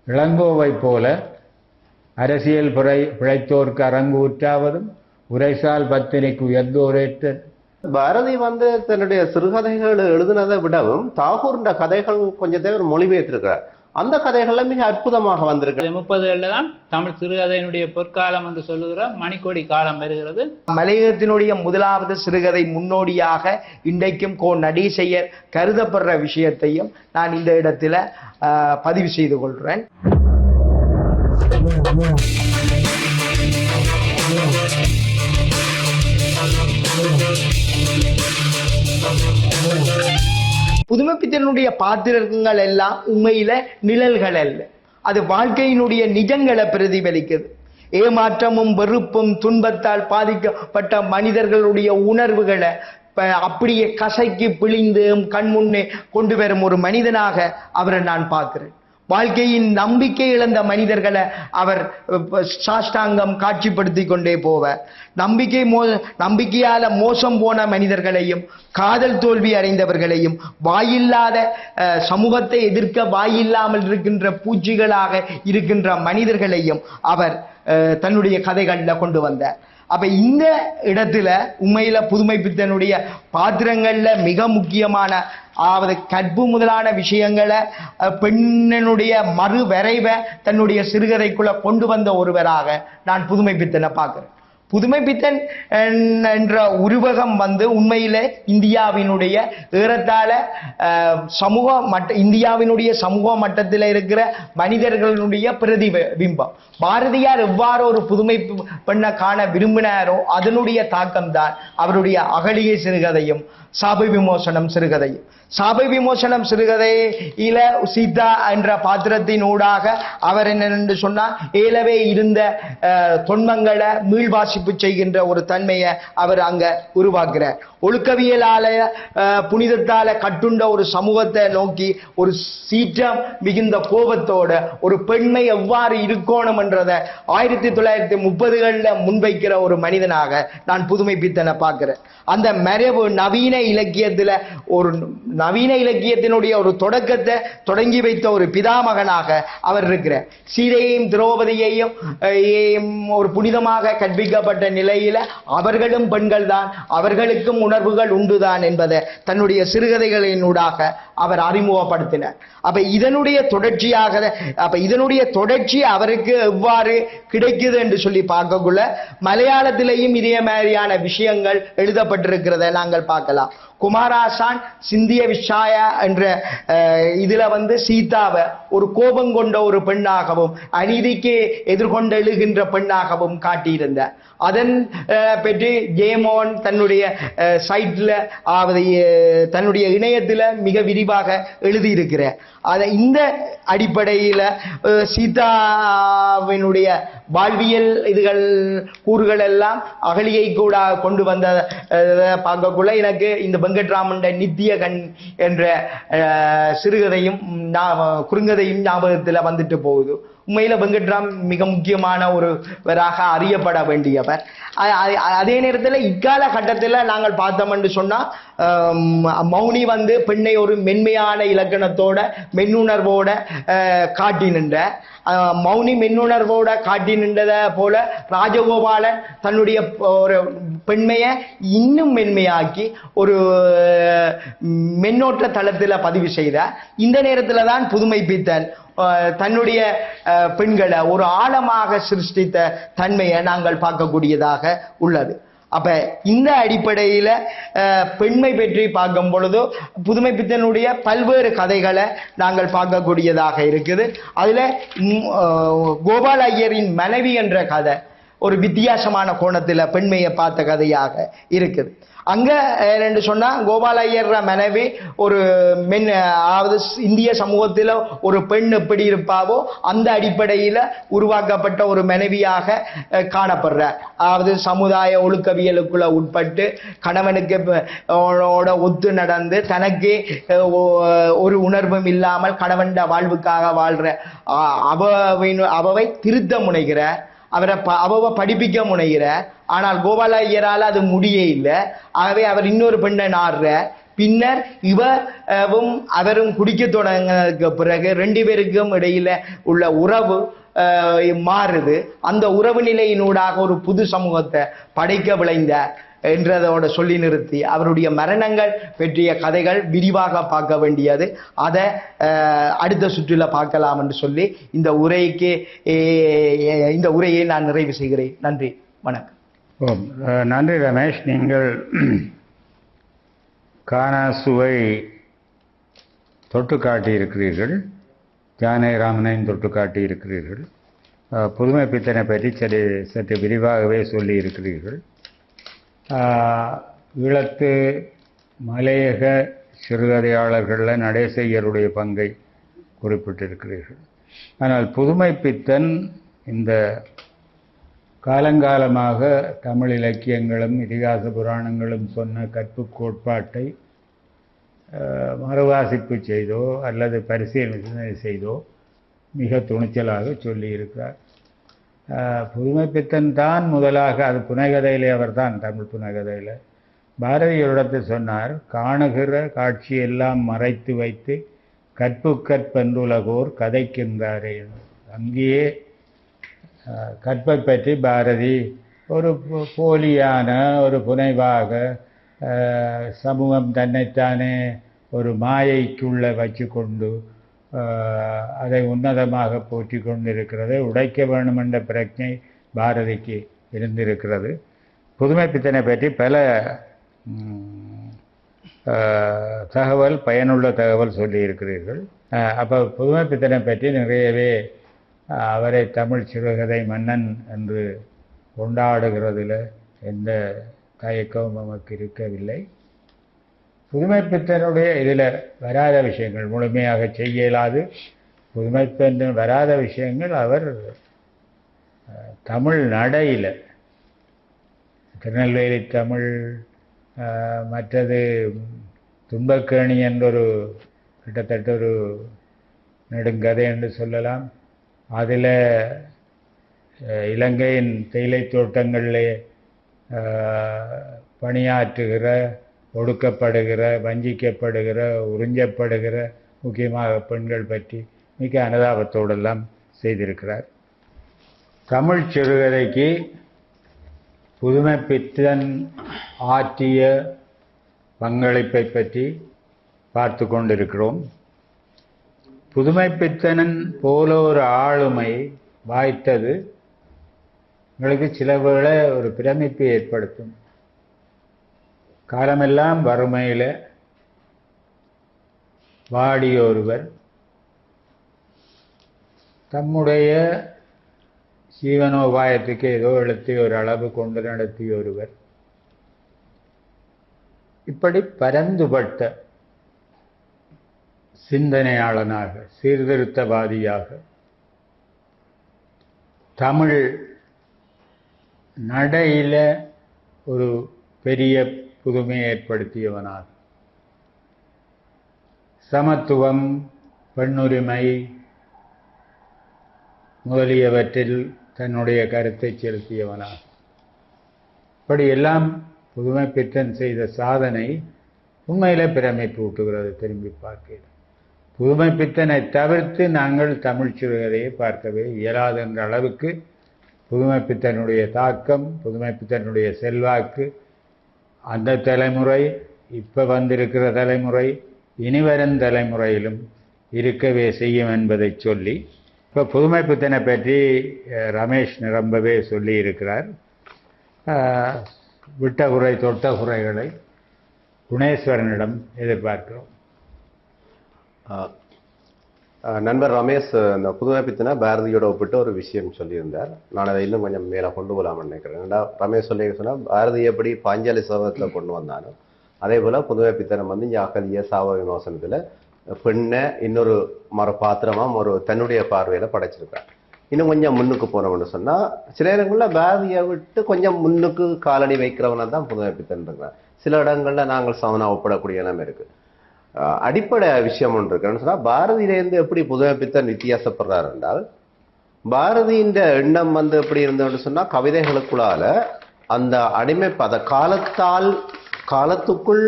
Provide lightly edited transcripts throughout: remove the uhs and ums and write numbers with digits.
இளங்கோவைப் போல அரசியல் பிழைத்தோர்க்கு அரங்கூற்றாவதும் உரைசால் பத்தினிக்கு உயர்ந்தோரேற்ற. பாரதி தன்னுடைய சிறுகதைகள் எழுதினதை விடவும் தாகூர் கதைகள் கொஞ்சத்தை ஒரு மொழிபெயர்த்திருக்கிறார். அந்த கதைகள்ல மிக அற்புதமாக வந்திருக்கு. 30களில் தான் தமிழ் சிறுகதையினுடைய பொற்காலம் என்று சொல்லுகிற மணிக்கொடி காலம் வருகிறது. மலையகத்தினுடைய முதலாவது சிறுகதை முன்னோடியாக இன்றைக்கும் நடீசையர் கருதப்படுற விஷயத்தையும் நான் இந்த இடத்துல பதிவு செய்து கொள்கிறேன். புதுமைப்பித்தனுடைய பாத்திரங்கள் எல்லாம் உண்மையில நிழல்கள் அல்ல, அது வாழ்க்கையினுடைய நிஜங்களை பிரதிபலிக்குது. ஏமாற்றமும் வெறுப்பும் துன்பத்தால் பாதிக்கப்பட்ட மனிதர்களுடைய உணர்வுகளை அப்படியே கசைக்கு பிழிந்து கண்முன்னே கொண்டு வரும் ஒரு மனிதனாக அவரை நான் பார்க்கிறேன். வாழ்க்கையின் நம்பிக்கை இழந்த மனிதர்களை அவர் சாஷ்டாங்கம் காட்சிப்படுத்தி கொண்டே போவார். நம்பிக்கையால மோசம் போன மனிதர்களையும் காதல் தோல்வி அடைந்தவர்களையும் வாயில்லாத சமூகத்தை எதிர்க்க வாயில்லாமல் இருக்கின்ற பூச்சிகளாக இருக்கின்ற மனிதர்களையும் அவர் தன்னுடைய கதைகள்ல கொண்டு வந்தார். அப்ப இந்த இடத்துல உண்மையில புதுமைப்பித்தனுடைய பாத்திரங்கள்ல மிக முக்கியமான கற்பு முதலான விஷயங்களை பெண்ணினுடைய மறு வரைவை தன்னுடைய சிறுகதைக்குள்ள கொண்டு வந்த ஒருவராக நான் புதுமைப்பித்தனை பார்க்கிறேன். புதுமைப்பித்தன் என்ற உருவகம் உண்மையில இந்தியாவினுடைய ஏறத்தாழ இந்தியாவினுடைய சமூக மட்டத்தில் இருக்கிற மனிதர்களுடைய பிரதிபிம்பம். பாரதியார் எவ்வாறு ஒரு புதுமை பெண்ணை காண விரும்பினாரோ அதனுடைய தாக்கம் தான் அவருடைய அகலிகை சிறுகதையும் சாபை விமோசனம் சிறுகதையும். சாபை விமோசனம் சிறுகதையில சீதா என்ற பாத்திரத்தின் ஊடாக அவர் என்னென்று சொன்னால் ஏலவே இருந்த தொன்மங்களை மீள்வாசிப்பு செய்கின்ற ஒரு தன்மையை அவர் அங்க உருவாக்குறார். ஒழுக்கவியலால புனிதத்தால கட்டுண்ட ஒரு சமூகத்தை நோக்கி ஒரு சீற்றம் மிகுந்த கோபத்தோட ஒரு பெண்மை எவ்வாறு இருக்கணும் என்றதை 1930களில் முன்வைக்கிற ஒரு மனிதனாக நான் புதுமைப்பித்தனை பார்க்கிறேன். அந்த மரபு நவீன இலக்கியத்தினுடைய ஒரு தொடக்கத்தை தொடங்கி வைத்த ஒரு பிதாமகனாக அவர் இருக்கிறார். சீதையையும் திரௌபதியையும் ஒரு புனிதமாக கற்பிக்கப்பட்ட நிலையில அவர்களும் பெண்கள் தான், அவர்களுக்கும் உணர்வுகள் உண்டுதான் என்பதை தன்னுடைய சிறுகதைகளினூடாக அவர் அறிமுகப்படுத்தினார். அப்ப இதனுடைய தொடர்ச்சி அவருக்கு எவ்வாறு கிடைக்குது என்று சொல்லி பார்க்கக்குள்ள மலையாளத்திலேயும் இதே மாதிரியான விஷயங்கள் எழுதப்பட்டிருக்கிறத நாங்கள் பார்க்கலாம். குமாராசான் சிந்திய விஷாயா என்ற இதுல சீதாவை ஒரு கோபம் கொண்ட ஒரு பெண்ணாகவும் அநீதிக்கு எதிர்கொண்டு எழுகின்ற பெண்ணாகவும் காட்டியிருந்தார். அதன் பற்றி ஜேமோன் தன்னுடைய சைட்ல தன்னுடைய இணையத்தில் மிக விரிவாக எழுதியிருக்கிறார். இந்த அடிப்படையில் சீதாவினுடைய வாழ்வியல் கூறுகள் எல்லாம் அகலியை கூட கொண்டு வந்த பார்க்கக்குள்ள எனக்கு இந்த வெங்கட்ராமன் நித்திய கண் என்ற சிறுகதையும் குறுங்கதையும் ஞாபகத்தில் வந்துட்டு போகுது. உண்மையில வெங்கட்ராம் மிக முக்கியமான ஒருவராக அறியப்பட வேண்டியவர். அதே நேரத்தில் இக்கால கட்டத்தில் நாங்கள் பார்த்தோம் என்று சொன்னா மௌனி பெண்ணை ஒரு மென்மையான இலக்கணத்தோட மென்னுணர்வோட காட்டி நின்ற மௌனி மென்னுணர்வோட காட்டி நின்றத போல ராஜகோபாலன் தன்னுடைய ஒரு பெண்மையை இன்னும் மென்மையாக்கி ஒரு மென்னோட்ட தளத்தில் பதிவு செய்தார். இந்த நேரத்தில் தான் புதுமைப்பித்தன் தன்னுடைய பெண்களை ஒரு ஆழமாக சிருஷ்டித்த தன்மையை நாங்கள் பார்க்கக்கூடியதாக உள்ளது. அப்ப இந்த அடிப்படையில பெண்மை பற்றி பார்க்கும் பொழுதோ புதுமைப்பித்தனுடைய பல்வேறு கதைகளை நாங்கள் பார்க்கக்கூடியதாக இருக்குது. அதுல கோபால் ஐயரின் மனைவி என்ற கதை ஒரு வித்தியாசமான கோணத்துல பெண்மையை பார்த்த கதையாக இருக்குது. அங்க என்று சொன்னா கோபால் ஐயர் மனைவி ஒரு இந்திய சமூகத்தில் ஒரு பெண் எப்படி இருப்பாவோ அந்த அடிப்படையில உருவாக்கப்பட்ட ஒரு மனைவியாக காணப்படுற, சமுதாய ஒழுக்கவியலுக்குள்ள உட்பட்டு கணவனுக்கு ஒத்து நடந்து தனக்கு ஒரு உணர்வும் இல்லாமல் கணவன் வாழ்வுக்காக வாழ்ற அவை திருத்த முனைகிற அவரை படிப்பிக்க முனைகிற. ஆனால் கோபால ஐயரால் அது முடியே இல்லை. ஆகவே அவர் இன்னொரு பெண்ணை நாடுற பின்னர் இவரும் அவரும் குடிக்க தொடங்கினதுக்கு பிறகு 2 பேருக்கும் இடையில உள்ள உறவு மாறுது. அந்த உறவு நிலையினூடாக ஒரு புது சமூகத்தை படைக்க விளைந்தார் என்றதோட சொல்லி நிறுத்தி அவருடைய மரணங்கள் பற்றிய கதைகள் விரிவாக பார்க்க வேண்டியது. அதை அடுத்த சுற்றில பார்க்கலாம் என்று சொல்லி இந்த உரையை நான் நிறைவு செய்கிறேன். நன்றி, வணக்கம். நன்றி ரமேஷ். நீங்கள் காணாசுவை தொட்டு காட்டியிருக்கிறீர்கள், ஜானகிராமனையும் தொட்டு காட்டியிருக்கிறீர்கள், புதுமை பித்தனை பற்றி சற்று விரிவாகவே சொல்லி இருக்கிறீர்கள். ஈழத்து மலையக சிறுகதையாளர்களில் நடேசையருடைய பங்கை குறிப்பிட்டிருக்கிறீர்கள். ஆனால் புதுமை பித்தன் இந்த காலங்காலமாக தமிழ் இலக்கியங்களும் இதிகாச புராணங்களும் சொன்ன கற்பு கோட்பாட்டை மறுவாசிப்பு செய்தோ அல்லது பரிசீலனை செய்தோ மிக துணிச்சலாக சொல்லியிருக்கிறார். புதுமை பித்தன் தான் முதலாக, அது புனைகதையிலே அவர் தான், தமிழ் புனைகதையில் பாரதியாரிடத்தில் சொன்னார், காணுகிற காட்சியெல்லாம் மறைத்து வைத்து கற்பு கற்பென்றுலகோர் கதைக்கின்றாரே. அங்கேயே கற்பை பற்றி பாரதி ஒரு போலியான ஒரு புனைவாக சமூகம் தன்னைத்தானே ஒரு மாயைக்குள்ள வச்சு கொண்டு அதை உன்னதமாக போற்றி கொண்டிருக்கிறதை உடைக்க வேண்டும் என்ற பிரச்சனை பாரதிக்கு இருந்திருக்கிறது. புதுமை பித்தனை பற்றி பல பயனுள்ள தகவல் சொல்லியிருக்கிறீர்கள். அப்போ புதுமை பித்தனை பற்றி நிறையவே அவரை தமிழ் சிறுகதை மன்னன் என்று கொண்டாடுகிறதுல எந்த தயக்கமும் நமக்கு இருக்கவில்லை. புதுமை பித்தனுடைய இதில் வராத விஷயங்கள், முழுமையாக செய்ய இயலாது புதுமை பித்தன் வராத விஷயங்கள், அவர் தமிழ் நடையில் திருநெல்வேலி தமிழ், மற்றது துன்பக்கேணி என்றொரு கிட்டத்தட்ட ஒரு நெடுங்கதை என்று சொல்லலாம். அதில் இலங்கையின் தேயிலை தோட்டங்களிலே பணியாற்றுகிற, ஒடுக்கப்படுகிற, வஞ்சிக்கப்படுகிற, உறிஞ்சப்படுகிற முக்கியமாக பெண்கள் பற்றி மிக அனுதாபத்தோடெல்லாம் செய்திருக்கிறார். தமிழ் சிறுகதைக்கு புதுமை பித்தன் ஆற்றிய பங்களிப்பை பற்றி பார்த்து கொண்டிருக்கிறோம். புதுமை பித்தனன் போல ஒரு ஆளுமை வாய்த்தது எங்களுக்கு சில வேளை ஒரு பிரமிப்பை ஏற்படுத்தும். காலமெல்லாம் வறுமையில் வாடிய ஒருவர், தம்முடைய ஜீவனோபாயத்துக்கு ஏதோ எழுத்திய ஒரு அளவு கொண்டு நடத்திய ஒருவர், இப்படி பரந்துபட்ட சிந்தனையாளனாக, சீர்திருத்தவாதியாக, தமிழ் நடையில ஒரு பெரிய புதுமையை ஏற்படுத்தியவனாக, சமத்துவம், பெண்ணுரிமை முதலியவற்றில் தன்னுடைய கருத்தை செலுத்தியவனாக, இப்படியெல்லாம் புதுமை பித்தன் செய்த சாதனை உண்மையிலே பிரமிப்பு ஊட்டுகிறது. திரும்பி பார்க்கிறது. புதுமை பித்தனை தவிர்த்து நாங்கள் தமிழ் சிறுகதையை பார்க்கவே இயலாது என்ற அளவுக்கு புதுமை பித்தனுடைய தாக்கம், புதுமை பித்தனுடைய செல்வாக்கு அந்த தலைமுறை, இப்போ வந்திருக்கிற தலைமுறை, இனிவரும் தலைமுறையிலும் இருக்கவே செய்யும் என்பதை சொல்லி, இப்போ புதுமை பித்தனை பற்றி ரமேஷ் நிரம்பவே சொல்லி இருக்கிறார். விட்ட குறை தொட்ட குறைகளை குணேஸ்வரனிடம் எதிர்பார்க்கிறோம். நண்பர் ரமேஷ் இந்த புதுமை பித்தனை பாரதியோட ஒப்பிட்டு ஒரு விஷயம் சொல்லியிருந்தார். நான் அதை இன்னும் கொஞ்சம் மேலே கொண்டு போகலாம்னு நினைக்கிறேன். ரமேஷ் சொல்லி சொன்னால், பாரதி எப்படி பாஞ்சாலி சபதத்தில் கொண்டு வந்தாலும் அதே போல் புதுமை பித்தனை வந்து இங்கே அகலிய சாவ விமோசனத்தில் பெண்ணை இன்னொரு பாத்திரமாக ஒரு தன்னுடைய பார்வையில் படைச்சிருக்கார். இன்னும் கொஞ்சம் முன்னுக்கு போனோம்னு சொன்னால், சில இடங்களில் பாரதியை விட்டு கொஞ்சம் முன்னுக்கு காலடி வைக்கிறவனை தான் புதுமை பித்தன் இருக்கிறார். சில இடங்களில் நாங்கள் சமனா ஒப்பிடக்கூடிய இடம் இருக்குது. அடிப்படை விஷயம் ஒன்று இருக்குன்னு சொன்னால், பாரதியிலேருந்து எப்படி புதுமை பித்தன் வித்தியாசப்படுறார் என்றால், பாரதியின் எண்ணம் வந்து எப்படி இருந்தோன்னு சொன்னால், கவிதைகளுக்குள்ளால அந்த அடிமை காலத்துக்குள்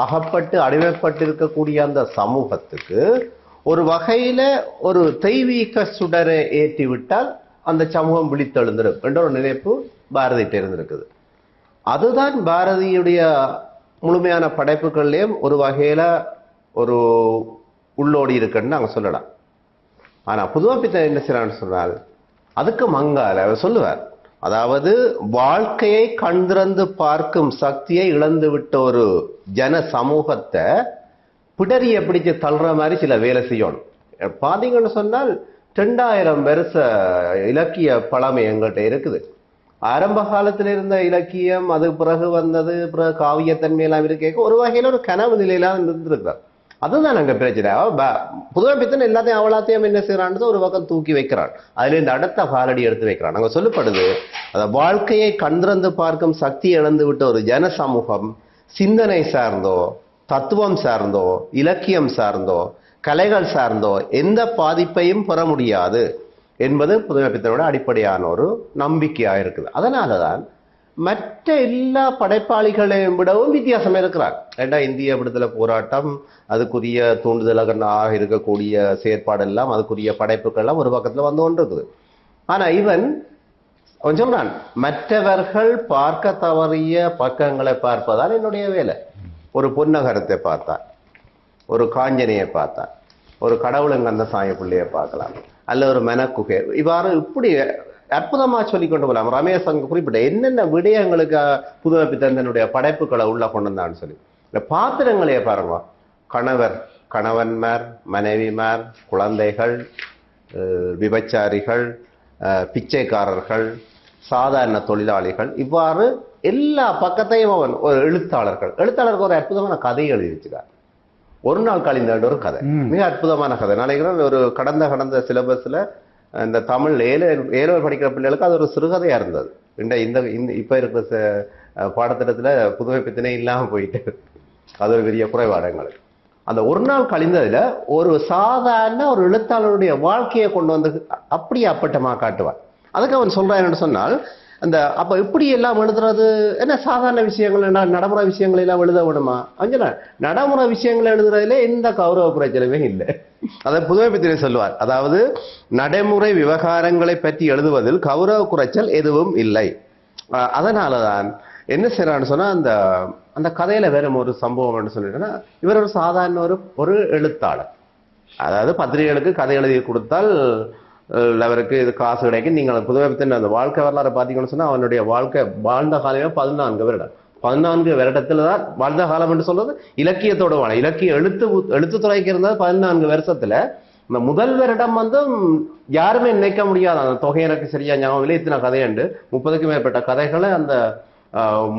அகப்பட்டு அடிமைப்பட்டு இருக்கக்கூடிய அந்த சமூகத்துக்கு ஒரு வகையில ஒரு தெய்வீக சுடரை ஏற்றி விட்டால் அந்த சமூகம் விழித்தெழுந்திரும் என்ற ஒரு நினைப்பு பாரதியிட்ட இருந்திருக்குது. அதுதான் பாரதியுடைய முழுமையான படைப்புகள்லயும் ஒரு வகையில ஒரு உள்ளோடி இருக்குன்னு நாங்க சொல்லலாம். ஆனா புதுமைப்பித்தன் என்ன செய்யறான்னு சொன்னால் அதுக்கு மங்கால அவர் சொல்லுவார், அதாவது வாழ்க்கையை கண்திறந்து பார்க்கும் சக்தியை இழந்து விட்ட ஒரு ஜன சமூகத்தை பிடரிய பிடிச்சு தள்ளுற மாதிரி சில வேலை செய்யணும். பாத்தீங்கன்னு சொன்னால் 2000 வருஷ இலக்கிய பழமை எங்கள்கிட்ட இருக்குது. ஆரம்ப காலத்தில் இருந்த இலக்கியம், அது பிறகு வந்தது, பிறகு காவியத்தன்மையெல்லாம் இருக்க ஒரு வகையில ஒரு கனவு நிலையெல்லாம் இருந்திருக்கிறார். அதுதான் அங்க பிரச்சனை. புதுமைப்பித்தன் எல்லாத்தையும் அவளாத்தையும் என்ன செய்யறான்னு ஒரு பக்கம் தூக்கி வைக்கிறான், அதுல இந்த அடுத்த காலடி எடுத்து வைக்கிறான். அங்க சொல்லப்படுது, அந்த வாழ்க்கையை கண்திறந்து பார்க்கும் சக்தி இழந்து விட்ட ஒரு ஜன சமூகம் சிந்தனை சார்ந்தோ, தத்துவம் சார்ந்தோ, இலக்கியம் சார்ந்தோ, கலைகள் சார்ந்தோ எந்த பாதிப்பையும் பெற முடியாது என்பது புதுமைப்பித்தனோட அடிப்படையான ஒரு நம்பிக்கையா இருக்குது. அதனாலதான் மற்ற எல்லா படைப்பாளிகளையும் விடவும் வித்தியாசம் இருக்கிறார். ஏண்டா இந்திய விடுதலை போராட்டம், அதுக்குரிய தூண்டுதலாக இருக்கக்கூடிய செயற்பாடெல்லாம், அதுக்குரிய படைப்புகள் எல்லாம் ஒரு பக்கத்துல வந்து கொண்டு இருக்குது. ஆனா இவன் சொல்றான், மற்றவர்கள் பார்க்க தவறிய பக்கங்களை பார்ப்பதால் என்னுடைய வேலை. ஒரு பொன்னகரத்தை பார்த்தான், ஒரு காஞ்சனையை பார்த்தான், ஒரு கடவுளுங்கந்த சாய பிள்ளையை பார்க்கலாம், அல்ல ஒரு மெனக்குகை, இவ்வாறு இப்படி அற்புதமா சொல்லி கொண்டு போகலாம். ரமேஷ் அங்க குறிப்பிட்ட என்னென்ன விடயங்களுக்கு புதுமைப்பித்தனுடைய படைப்புகளை உள்ள கொண்டு வந்தான்னு சொல்லி இந்த பாத்திரங்களையே பாருங்க. கணவன்மார், மனைவிமார், குழந்தைகள், விபச்சாரிகள், பிச்சைக்காரர்கள், சாதாரண தொழிலாளிகள், இவ்வாறு எல்லா பக்கத்தையும் அவன் ஒரு எழுத்தாளருக்கு ஒரு அற்புதமான கதையை எழுதியிருக்கிறார். ஒரு நாள் கழிந்த ஒரு கதை, மிக அற்புதமான கதை. நினைக்கிறேன் ஒரு கடந்த சிலபஸ்ல இந்த தமிழ் ஏழு படிக்கிற பிள்ளைகளுக்கு அது ஒரு சிறுகதையா இருந்தது. இந்த இப்ப இருக்கிற பாடத்திட்டத்துல புதுமைப்பித்தனே இல்லாம போயிட்டு அது ஒரு பெரிய குறைபாடு எங்களுக்கு. அந்த ஒரு நாள் கழிந்ததுல ஒரு சாதாரண ஒரு எழுத்தாளருடைய வாழ்க்கையை கொண்டு வந்து அப்படியே அப்பட்டமா காட்டுவான். அதுக்கு அவன் சொல்றான் என்னன்னு சொன்னால், அந்த அப்ப இப்படி எல்லாம் எழுதுறது என்ன சாதாரண விஷயங்கள், நடைமுறை விஷயங்கள் எல்லாம் எழுத விடுமா? அஞ்சனா நடைமுறை விஷயங்கள் எழுதுறதுல எந்த கௌரவ குறைச்சலுமே இல்லை. அதை புதுமைப்பித்தனை சொல்லுவார், அதாவது நடைமுறை விவகாரங்களை பற்றி எழுதுவதில் கௌரவ குறைச்சல் எதுவும் இல்லை. அதனாலதான் என்ன செய்யறான்னு சொன்னா, அந்த கதையில வேற ஒரு சம்பவம் சொல்லிட்டேன்னா, இவர் ஒரு சாதாரண ஒரு எழுத்தாளர். அதாவது பத்திரிகைகளுக்கு கதை எழுதி கொடுத்தால் அவருக்கு இது காசு கிடைக்கும். நீங்கள் புதுமைப்பித்தன் அந்த வாழ்க்கை வரலாறு பார்த்தீங்கன்னு சொன்னா, அவனுடைய வாழ்க்கை வாழ்ந்த காலமே 14 வருடம். 14 வருடத்துல தான் வாழ்ந்த காலம் என்று சொல்றது இலக்கியத்தோட வாழ. இலக்கிய எழுத்துத்துறைக்கு இருந்தது 14 வருஷத்துல. இந்த முதல் வருடம் வந்து யாருமே நினைக்க முடியாது, அந்த தொகை எனக்கு சரியா ஞாபகம் இல்லை, இத்தனை கதையுண்டு 30க்கும் மேற்பட்ட கதைகளை அந்த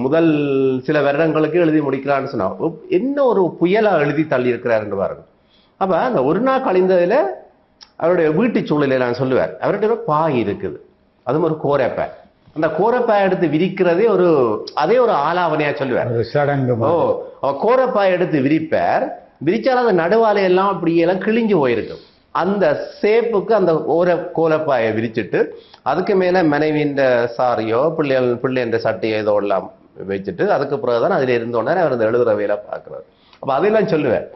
முதல் சில வருடங்களுக்கு எழுதி முடிக்கிறான்னு சொன்னா, என்ன ஒரு புயலா எழுதி தள்ளி இருக்கிறார் என்று பாருங்க. அப்ப அந்த ஒரு நாள் கழிந்ததுல அவருடைய வீட்டு சூழலை நான் சொல்லுவார், அவருடைய பாய் இருக்குது, அதுவும் ஒரு கோரப்பாய். அந்த கோரப்பாய் எடுத்து விரிக்கிறதே அதே ஒரு ஆலாவணையா சொல்லுவார். கோரப்பாய் எடுத்து விரிப்பார், விரிச்சாலும் அந்த நடுவாலை எல்லாம் அப்படியெல்லாம் கிழிஞ்சு போயிருக்கும். அந்த சேப்புக்கு அந்த கோரப்பாயை விரிச்சிட்டு அதுக்கு மேல மனைவியின் சாரியோ பிள்ளைன்ற சட்டையோ ஏதோ எல்லாம் வச்சுட்டு அதுக்கு பிறகுதான் அதுல இருந்தோடனே அவர் அந்த எழுதுற வேலை பார்க்கிறார். அப்ப அதெல்லாம் சொல்லுவார்.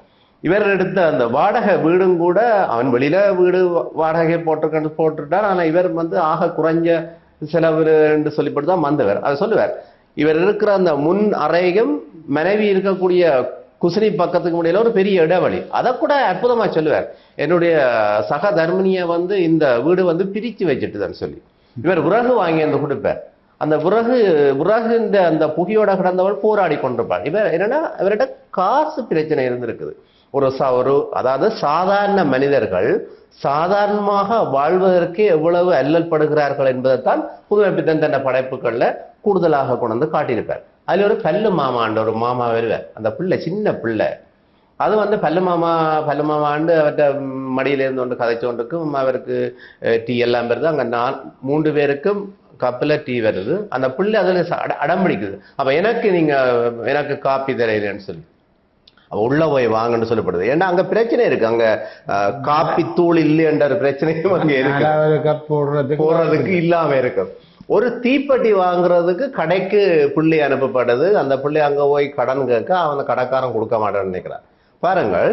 இவர் எடுத்த அந்த வாடகை வீடும் கூட அவன் வெளியில வீடு வாடகை போட்டுட்டார். ஆனா இவர் வந்து ஆக குறைஞ்ச செலவு என்று சொல்லிப்பட்டுதான் வந்தவர். அதை சொல்லுவார், இவர் இருக்கிற அந்த முன் அறையும் மனைவி இருக்கக்கூடிய குசினி பக்கத்துக்கு முடியல ஒரு பெரிய இடைவெளி. அதை கூட அற்புதமா சொல்லுவார், என்னுடைய சக தர்மினிய வந்து இந்த வீடு வந்து பிரிச்சு வச்சுட்டுதான் சொல்லி இவர் விறகு வாங்கி அந்த கொடுப்பார். அந்த விறகு இந்த அந்த புகையோட கிடந்தவள் போராடி கொண்டிருப்பாள். இவர் என்னன்னா இவர்கிட்ட காசு பிரச்சனை இருந்திருக்குது. அதாவது சாதாரண மனிதர்கள் சாதாரணமாக வாழ்வதற்கு எவ்வளவு அல்லல் படுகிறார்கள் என்பதைத்தான் புதுமைப்பித்தன் தன்னை படைப்புகள்ல கூடுதலாக கொண்டு வந்து காட்டியிருப்பார். அதுல ஒரு பல்லு மாமாண்ட ஒரு மாமா வருவார். அந்த பிள்ளை சின்ன பிள்ளை, அது வந்து பல்லு மாமாண்டு அவர்கிட்ட மடியில இருந்து கொண்டு கதைச்சோண்டுக்கும் அவருக்கு டீ எல்லாம் வருது. அங்க 3 பேருக்கும் கப்பில் டீ வருது. அந்த பிள்ளை அதுல அடம்பிடிக்குது. அப்ப எனக்கு காப்பி தரையிலன்னு சொல்லி உள்ள போய் வாங்கன்னு சொல்லப்படுது. ஏன்னா அங்க பிரச்சனை இருக்கு, அங்க காப்பி தூள் இல்லைன்ற பிரச்சனையும் அங்க இருக்கு, போடுறதுக்கு இல்லாம இருக்கும். ஒரு தீப்பெட்டி வாங்குறதுக்கு கடைக்கு பிள்ளை அனுப்பப்படுது. அந்த பிள்ளை அங்க போய் கடன் கேட்க அவன் கடைக்காரன் கொடுக்க மாட்டான்னு நினைக்கிறான். பாருங்கள்,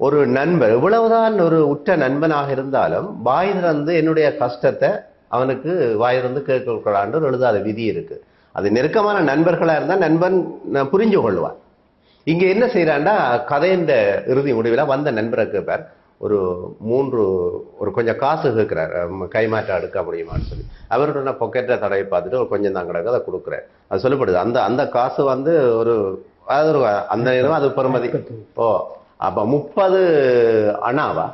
ஒரு நண்பர் இவ்வளவுதான் ஒரு உற்ற நண்பனாக இருந்தாலும் வாய் திறந்து என்னுடைய கஷ்டத்தை அவனுக்கு வாய் திறந்து கேட்கக்கூடாது ஒரு எழுதாத விதி இருக்கு. அது நெருக்கமான நண்பர்களா இருந்தா நண்பன் புரிஞ்சு கொள்வான். இங்க என்ன செய்யறான்டா, கதையின் இறுதி முடிவில் வந்த நண்பரை கேட்பார், ஒரு கொஞ்சம் காசு கேட்கிறார், கைமாற்றம் எடுக்க முடியுமான்னு சொல்லி. அவரோட பொக்கெட்டை தடவை பார்த்துட்டு ஒரு கொஞ்சம் தான் கிடக்கு, அதை கொடுக்குறாரு. அது சொல்லப்படுது அந்த காசு வந்து அந்த நேரம் அது பெருமதி. அப்ப 30 அணாவா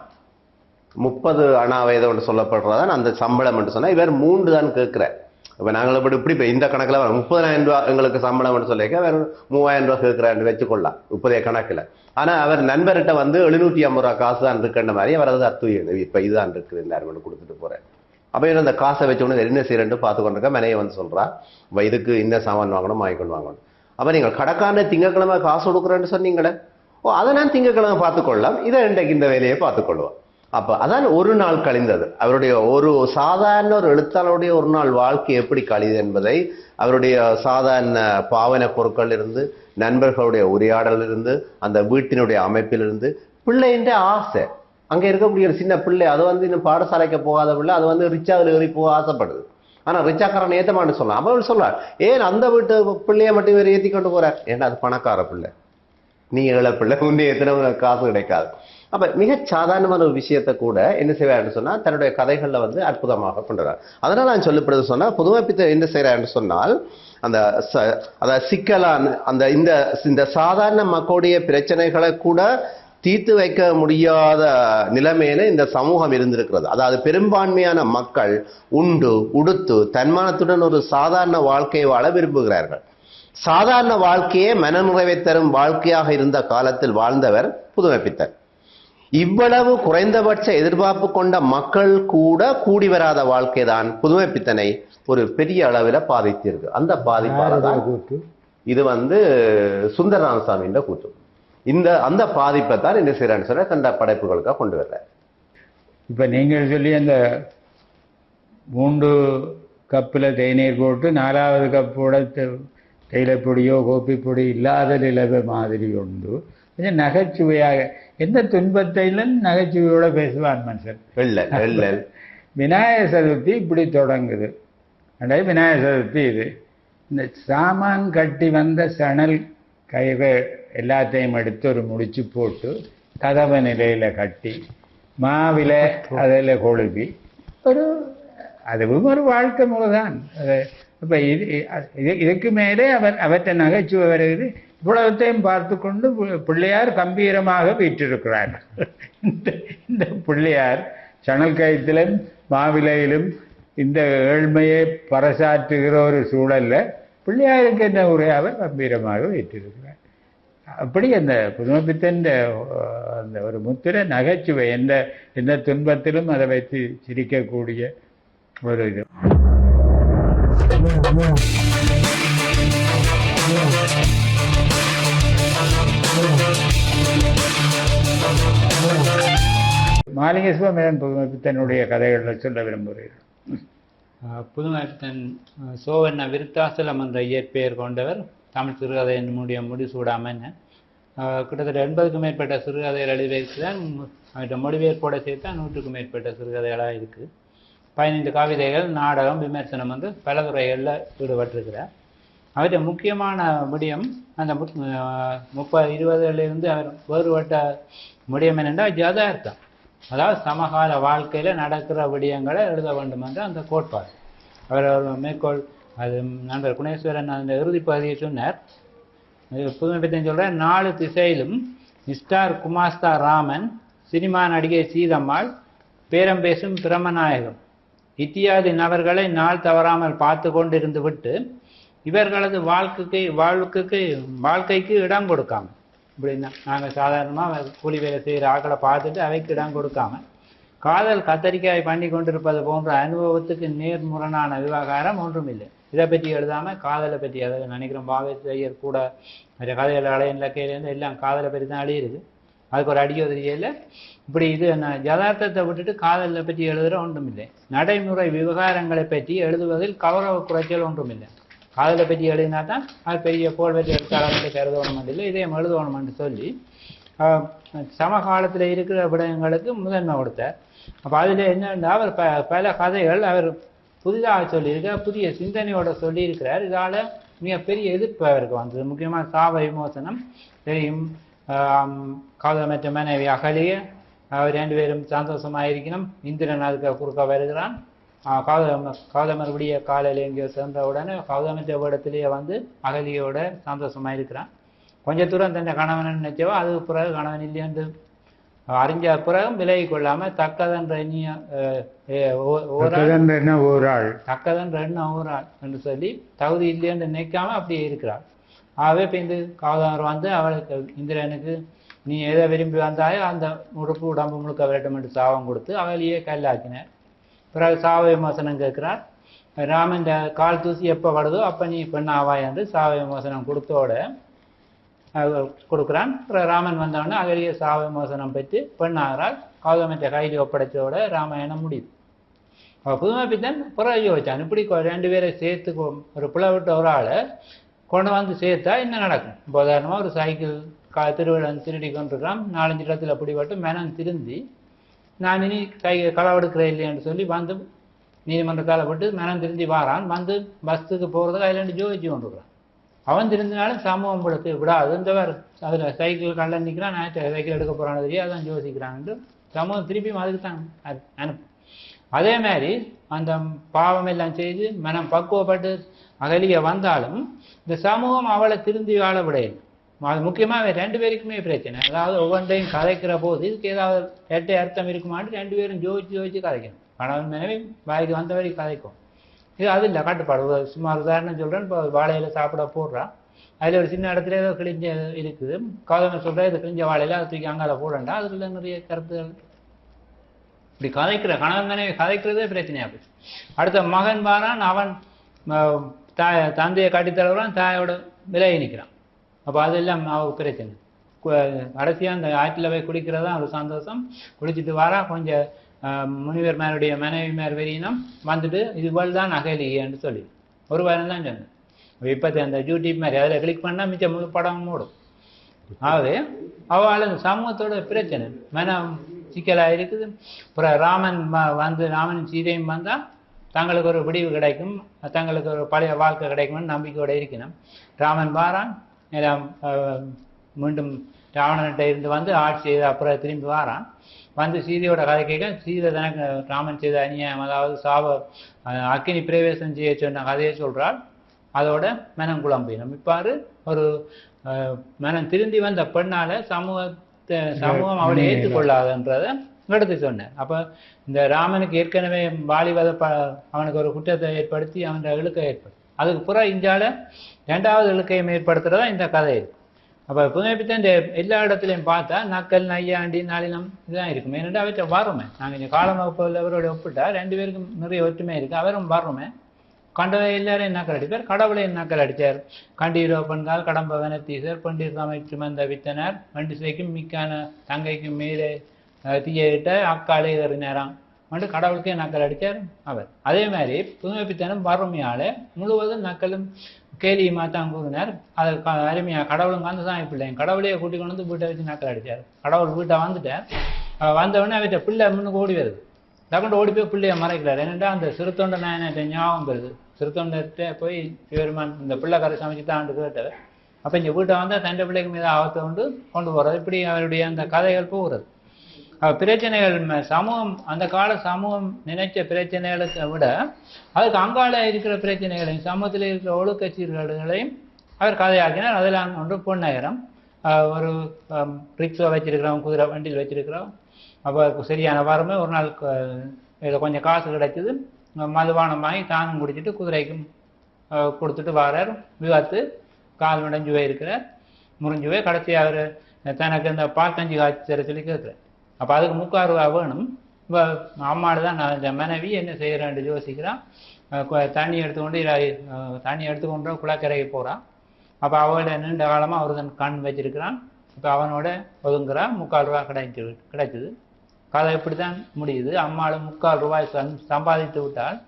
30 அணாவை ஏதோ ஒன்று சொல்லப்படுறதான் அந்த சம்பளம் என்று சொன்னா இவர் 3 தான் கேட்கிறார். இப்ப நாங்கள் இப்படி இப்ப இந்த கணக்குல 30,000 ரூபாய் எங்களுக்கு சம்பளம் சொல்லிக்க வேற 3,000 ரூபாய் கேட்கிறான்னு வச்சுக்கொள்ளலாம் இப்போதைய கணக்குல. ஆனா அவர் நண்பர்கிட்ட வந்து 750 ரூபாய் காசு தான் இருக்குன்ற மாதிரி அவர் அது அத்துவியது. இப்ப இதுதான் இருக்குது எல்லாரும் கொடுத்துட்டு போறேன். அப்ப அந்த காசை வச்ச உடனே என்ன செய்யறேன்னு பார்த்து கொண்டிருக்க மனையை வந்து சொல்றா, இதுக்கு இந்த சாமான் வாங்கணும் வாங்கிக்கொண்டு வாங்கணும். அப்ப நீங்கள் கடைக்கான திங்கக்கிழமை காசு கொடுக்குறேன்னு சொன்னீங்களே, அதை நான் திங்கக்கிழமை பார்த்துக்கொள்ளலாம், இதை இன்றைக்கு இந்த வேலையை பார்த்துக்கொள்வோம். அப்ப அதான் ஒரு நாள் கழிந்தது. அவருடைய ஒரு சாதாரண ஒரு எழுத்தாளருடைய ஒரு நாள் வாழ்க்கை எப்படி கழிது என்பதை அவருடைய சாதாரண பாவனை பொருட்கள் இருந்து, நண்பர்களுடைய உரையாடல் இருந்து, அந்த வீட்டினுடைய அமைப்பிலிருந்து, பிள்ளைன்ற ஆசை. அங்க இருக்கக்கூடிய ஒரு சின்ன பிள்ளை, அது வந்து இன்னும் பாடசாலைக்கு போகாத பிள்ளை, அது வந்து ரிச்சாவில் ஏறி போக ஆசைப்படுது. ஆனா ரிச்சாக்காரன் ஏத்தமான்னு சொல்லலாம். அவள் சொல்றார், ஏன் அந்த வீட்டு பிள்ளைய மட்டும் இவர் ஏற்றி கொண்டு போறார்? ஏன்னா அது பணக்கார பிள்ளை, நீ ஏழை பிள்ளை, உன்னை எத்தனை காசு கிடைக்காது. அப்ப மிக சாதாரணமான ஒரு விஷயத்தை கூட என்ன செய்வார்னு சொன்னா தன்னுடைய கதைகள்ல வந்து அற்புதமாக கொண்டுறார். அதனால நான் சொல்லப்படுறது சொன்னா புதுமைப்பித்தன் என்ன செய்யறாருன்னு சொன்னால் அந்த சிக்கலான இந்த சாதாரண மக்களுடைய பிரச்சனைகளை கூட தீர்த்து வைக்க முடியாத நிலைமையில இந்த சமூகம் இருந்திருக்கிறது. அதாவது பெரும்பான்மையான மக்கள் உண்டு உடுத்து தன்மானத்துடன் ஒரு சாதாரண வாழ்க்கையை வாழ விரும்புகிறார்கள். சாதாரண வாழ்க்கையே மனநிறைவை தரும் வாழ்க்கையாக இருந்த காலத்தில் வாழ்ந்தவர் புதுமைப்பித்தன். இவ்வளவு குறைந்தபட்ச எதிர்பார்ப்பு கொண்ட மக்கள் கூட கூடி வராத வாழ்க்கை தான் புதுமைப்பித்தனை ஒரு பெரிய அளவில் பாதித்திருக்கு. அந்த பாதிப்பாளதான் இது வந்து சுந்தர ராமசாமின்ற கூத்து. அந்த பாதிப்பை தான் என்ன செய்யறான்னு சொல்ல தந்த படைப்புகளுக்காக கொண்டு வர்ற. இப்ப நீங்கள் சொல்லி அந்த 3 கப்பில் தேநீர் போட்டு 4வது கப்போட தேயிலைப்பொடியோ கோப்பி பொடி இல்லாத நிலவு மாதிரி உண்டு. கொஞ்சம் நகைச்சுவையாக, எந்த துன்பத்தையும் நகைச்சுவையோட பேசுவான் மனுஷன். விநாயகர் சதுர்த்தி இப்படி தொடங்குது. விநாயகர் சதுர்த்தி இது. இந்த சாமான் கட்டி வந்த சணல் கயிறு எல்லாத்தையும் எடுத்து ஒரு முடிச்சு போட்டு கதவ நிலையில கட்டி மாவில அதில் கொழுப்பி அதுவும் ஒரு வாழ்க்கை முறைதான். இப்ப இதுக்கு மேலே அவற்றை நகைச்சுவை வருகிறது. இவ்வளவத்தையும் பார்த்து கொண்டு பிள்ளையார் கம்பீரமாக வீற்றிருக்கிறார். இந்த பிள்ளையார் சணல் கயத்திலும் மாவிலையிலும் இந்த ஏழ்மையை பறைசாற்றுகிற ஒரு சூழல்ல பிள்ளையாருக்கு என்ன உரையாக கம்பீரமாக வீற்றிருக்கிறார். அப்படி அந்த புதுமைப்பித்தன் அந்த ஒரு முத்திரை நகைச்சுவை, எந்த துன்பத்திலும் அதை வைத்து சிரிக்கக்கூடிய ஒரு இது. மாலிங்கேஸ்வரன் புதுமைப்பித்தனுடைய கதைகளில் சொல்ல விரும்புகிறேன். புதுமைப்பித்தன் சோவண்ண விருத்தாசலம் என்ற இயற்பெயர் கொண்டவர். தமிழ் சிறுகதை என்னுடைய முடிசூடாமன். கிட்டத்தட்ட 80க்கும் மேற்பட்ட சிறுகதைகள் எழுதியிருக்கிறார். அவற்றை மொழிபெயர்ப்போட சேர்த்தா 100க்கும் மேற்பட்ட சிறுகதைகளாக இருக்குது. 15 கவிதைகள், நாடகம், விமர்சனம் வந்து பல துறைகளில் ஈடுபட்டிருக்கிறார். அவற்றை முக்கியமான விடயம் அந்த 30-20களிலிருந்து அவர் வேறுபட்ட விடயம் என்னென்றால் ஜதார்த்தம். அதாவது சமகால வாழ்க்கையில் நடக்கிற விடயங்களை எழுத வேண்டும் என்ற அந்த கோட்பாடு. அவர் மேற்கோள் அது நண்பர் குணேஸ்வரன் அந்த இறுதி பகுதியை சொன்னார். புதுமைப்பித்தன் சொல்கிறார், 4 திசையிலும் மிஸ்டார் குமாஸ்தா ராமன், சினிமா நடிகை சீதம்மாள், பேரம் பேசும் பிரமநாயகம் இத்தியாதி நபர்களை நாள் தவறாமல் பார்த்து கொண்டிருந்து விட்டு இவர்களது வாழ்க்கைக்கு இடம் கொடுக்காம, இப்படின்னா நாங்கள் சாதாரணமாக கூலி வேலை செய்கிற ஆக்களை பார்த்துட்டு அவைக்கு இடம் கொடுக்காம காதல் கத்தரிக்காய் பண்ணி கொண்டிருப்பது போன்ற அனுபவத்துக்கு நேர்முரணான விவகாரம் ஒன்றும் இல்லை. இதை பற்றி எழுதாமல் காதலை பற்றி, அதை நினைக்கிறோம் பாவேசையர் கூட கதைகள் அலையின் இலக்கையிலேருந்து எல்லாம் காதலை பற்றி தான் அழியிருக்கு. அதுக்கு ஒரு அடியோ தெரியல. இப்படி இது யதார்த்தத்தை விட்டுட்டு காதலை பற்றி எழுதுகிற ஒன்றும் இல்லை. நடைமுறை விவகாரங்களை பற்றி எழுதுவதில் கௌரவ குறைச்சல் ஒன்றும் இல்லை. காதலை பற்றி எழுதினா தான் அது பெரிய போல் வச்சு எழுத்தாளர்களுக்கு கருதணும் இல்லை, இதே எழுதணும்னு சொல்லி சமகாலத்தில் இருக்கிற விடயங்களுக்கு முதன்மை கொடுத்தார். அப்போ அதில் என்னென்னா அவர் பல கதைகள் அவர் புதிதாக சொல்லியிருக்கார், புதிய சிந்தனையோட சொல்லியிருக்கிறார். இதால் மிகப்பெரிய எதிர்ப்பு அவருக்கு வந்தது. முக்கியமாக சாப விமோசனம் தெரியும். கௌதமற்ற மனைவி அகலிய அவர் 2 பேரும் சந்தோஷமாக இருக்கணும். இந்திரன் அதுக்கு குறுக்க வருகிறான். கௌதமர் விடிய காலையில் எங்கேயோ சேர்ந்த உடனே கௌதமற்ற இடத்திலேயே வந்து அகலியோட சந்தோஷமாக இருக்கிறான். கொஞ்ச தூரம் தன்னை கணவன் நினைச்சவோ அதுக்கு பிறகு கணவன் இல்லையென்று அறிஞ்ச பிறகும் விலகி கொள்ளாமல் தக்கதென்ற ஓராள் என்று சொல்லி தகுதி இல்லையென்று நினைக்காம அப்படியே இருக்கிறாள். ஆகவே இப்போ இந்த கௌதமர் வந்து அவளுக்கு இந்திரனுக்கு நீ எதை விரும்பி வந்தாயோ அந்த உறுப்பு உடம்பு முழுக்க வேண்டும் என்று சாபம் கொடுத்து அவளையே கல்லாக்கினார். பிறகு சாப விமோசனம் கேட்கிறார். ராமன் கால் தூசி எப்போ வருதோ அப்போ நீ பெண்ணாவாய் என்று சாப விமோசனம் கொடுக்குறான். அப்புறம் ராமன் வந்தவொடனே அகலிய சாப விமோசனம் பெற்று பெண்ணாகிறாள். கௌதமற்ற கையில் ஒப்படைச்சோட ராமாயணம் முடியுது. புதுமை பித்தன் பிறகு யோசிச்சான், இப்படி 2 பேரை சேர்த்து ஒரு பிளவிட்ட ஒரு ஆளை கொண்டு வந்து சேர்த்தா என்ன நடக்கும்? உதாரணமாக ஒரு சைக்கிள் திருடி கொண்டிருக்கிறான், 4-5 இடத்துல பிடிபட்டு மனம் திருந்தி நான் இனி களவெடுக்கிறேன் இல்லைன்னு சொல்லி வந்து நீதிமன்ற காலப்பட்டு மனம் திருந்தி வாரான். வந்து பஸ்ஸுக்கு போகிறதுக்கு அதில் ஜோதிச்சு கொண்டிருக்கிறான். அவன் திருந்தினாலும் சமூகம் விடாது. இந்தவர் அதில் சைக்கிள் கள்ள நிற்கிறான், சைக்கிள் எடுக்க போகிறான்னு தெரியும், அதான் யோசிக்கிறான்ட்டு சமூகம் திருப்பியும் அதுக்கு தான் அனுப்பு. அதே மாதிரி அந்த பாவம் எல்லாம் செய்து மனம் பக்குவப்பட்டு அகலிய வந்தாலும் இந்த சமூகம் அவளை திருந்தி வாழ விடையில்லை. அது முக்கியமாக 2 பேருக்குமே பிரச்சனை. அதாவது ஒவ்வொன்றையும் கதைக்கிற போது இதுக்கு ஏதாவது எட்டை அர்த்தம் இருக்குமான்னு 2 பேரும் ஜோதிச்சு கதைக்கணும். கணவன் மனைவி வாய்க்கு வந்த வரைக்கும் கதைக்கும். இது அது இல்லை கட்டுப்பாடு. சுமார் உதாரணம் சொல்கிறேன். இப்போ வாழையில சாப்பிட போடுறான், அதில் ஒரு சின்ன இடத்துல ஏதோ கிழிஞ்ச இருக்குது. கௌதமர் சொல்கிறா இது கிழிஞ்ச வாழையில அதை தூக்கி அங்கால போடண்டா. அதுக்குள்ள நிறைய கருத்துகள். இப்படி கதைக்கிற கணவன் மனைவி கதைக்கிறதே பிரச்சனையாக போச்சு. அடுத்த மகன் வாரான், அவன் தந்தையை காட்டித்தரவுறான், தாயோட விலகி நிற்கிறான். அப்போ அதெல்லாம் அவருக்கு பிரச்சனை. கடைசியாக அந்த ஆற்றில் போய் குடிக்கிறதா ஒரு சந்தோஷம். குடிச்சிட்டு வாரா, கொஞ்சம் முனிவர் மேருடைய மனைவி மேர் வெறியினம் வந்துட்டு இது போல் தான் அகலின்னு சொல்லி ஒரு வாரம் தான் சொன்னேன். இப்போ அந்த யூடியூப் மாதிரி அதில் கிளிக் பண்ணால் மிச்சம் முழு படம் மூடும். ஆகவே அவள் அந்த சமூகத்தோட பிரச்சனை மனம் சிக்கலாக இருக்குது. அப்புறம் ராமன் வந்து ராமனும் சீதையும் வந்தால் தங்களுக்கு ஒரு விடிவு கிடைக்கும், தங்களுக்கு ஒரு பழைய வாழ்க்கை கிடைக்கும்னு நம்பிக்கையோடு இருக்கணும். ராமன் வாரான், மீண்டும் ராவணன்கிட்ட இருந்து வந்து ஆட்சி செய்து அப்புறம் திரும்பி வாரான். வந்து சீதையோட கதை கேட்க சீதை தனக்கு ராமன் செய்த அநியாயம், அதாவது அக்கினி பிரவேசம் செய்ய சொன்ன கதையை சொல்கிறாள். அதோட மனம் குழம்பினோம். இப்பாரு ஒரு மனம் திருந்தி வந்த பெண்ணால சமூகம் அவளை ஏற்றுக்கொள்ளாதுன்றதை எடுத்து சொன்னேன். அப்போ இந்த ராமனுக்கு ஏற்கனவே வாலிவத அவனுக்கு ஒரு குற்றத்தை ஏற்படுத்தி அவன் இழுக்கை ஏற்படுத்தி அதுக்கு புற இஞ்சால 2வது இழுக்கையும் ஏற்படுத்துறதா இந்த கதை இருக்கு. அப்போ புதுமைப்பித்த இந்த எல்லா இடத்துலையும் பார்த்தா நக்கல் நையாண்டி நாளினம் இதுதான் இருக்கும். ஏன்னா அவற்றை வறுமை நாங்கள் இந்த காலம் வகுப்பில் அவரோட ஒப்பிட்டா 2 பேருக்கும் நிறைய ஒற்றுமை இருக்குது. அவரும் வறுமை கண்டவை எல்லாரையும் நக்கல் அடிப்பார், கடவுளையும் நக்கல் அடித்தார். கண்டீரோ பெண்கால் கடம்ப வனத்தீசர் பண்டீர் அமைச்சு வந்த வித்தனர் வண்டி சிலைக்கும் மிக்கான தங்கைக்கும் மேலே தீயிட்ட அக்காலை எறினாராம் வந்து கடவுளுக்கே நக்கல் அடித்தார் அவர். அதே மாதிரி புதுமைப்பித்தனும் வறுமையால் முழுவதும் நக்கலும் கேலியுமா தான் கூறினார். அதை அருமையாக கடவுளும் வந்து தான் பிள்ளைங்க கடவுளையே கூட்டி கொண்டு வந்து வீட்டை வச்சு நக்கல் அடித்தார். கடவுள் வீட்டை வந்துட்டார். வந்தவுடனே அவர்கிட்ட பிள்ளை முன்னுக்கு ஓடி வருது. டக்குண்டு ஓடி போய் பிள்ளைய மறைக்கிறார். ஏன்னா அந்த சிறுத்தொண்டை நான் ஞாபகம் வருது. சிறுத்தொண்டை போய் சிவருமான் இந்த பிள்ளை கரை சமைச்சு தான் கேட்டவர். அப்போ இங்கே வீட்டை வந்தால் தண்டை பிள்ளைக்கு மீது ஆபத்தை கொண்டு போகிறது. இப்படி அவருடைய அந்த கதைகள் போகிறது. பிரச்சனைகள் சமூகம் அந்த கால சமூகம் நினைச்ச பிரச்சனைகளை விட அதுக்கு அங்கால இருக்கிற பிரச்சனைகளையும் சமூகத்தில் இருக்கிற ஒழுக்க சீர்கேடுகளையும் அவர் கதையாக்கினார். அதெல்லாம் ஒன்று பொன்னகரம் ஒரு ரிக்ஸோ வச்சிருக்கிறோம், குதிரை வண்டியில் வச்சிருக்கிறோம். அப்போ சரியான வாரமே ஒரு நாள் இதில் கொஞ்சம் காசு கிடைச்சிது. மதுபானமாகி தானும் குடிச்சிட்டு குதிரைக்கும் கொடுத்துட்டு வாரார். விவாத்து கால் முடைஞ்சு போயிருக்கிறார், முறிஞ்சு போய் கடைசி அவர் தனக்கு இந்த பாக்கஞ்சி காய்ச்சி தர சொல்லி கேட்குறார். அப்போ அதுக்கு 3,000 ரூபா வேணும். இப்போ அம்மாடு தான் நான் இந்த மனைவி என்ன செய்கிறேன்னு யோசிக்கிறான். தண்ணி எடுத்துக்கொண்டு குளக்கரைக்கு போகிறான். அப்போ அவளை நீண்ட காலமாக அவர் தன் கண் வச்சிருக்கிறான். இப்போ அவனோட ஒதுங்குறா, 3/4 ரூபா கிடைச்சது. கதை இப்படி தான் முடியுது. அம்மாளும் 3/4 ரூபாய் சம்பாதித்து விட்டால்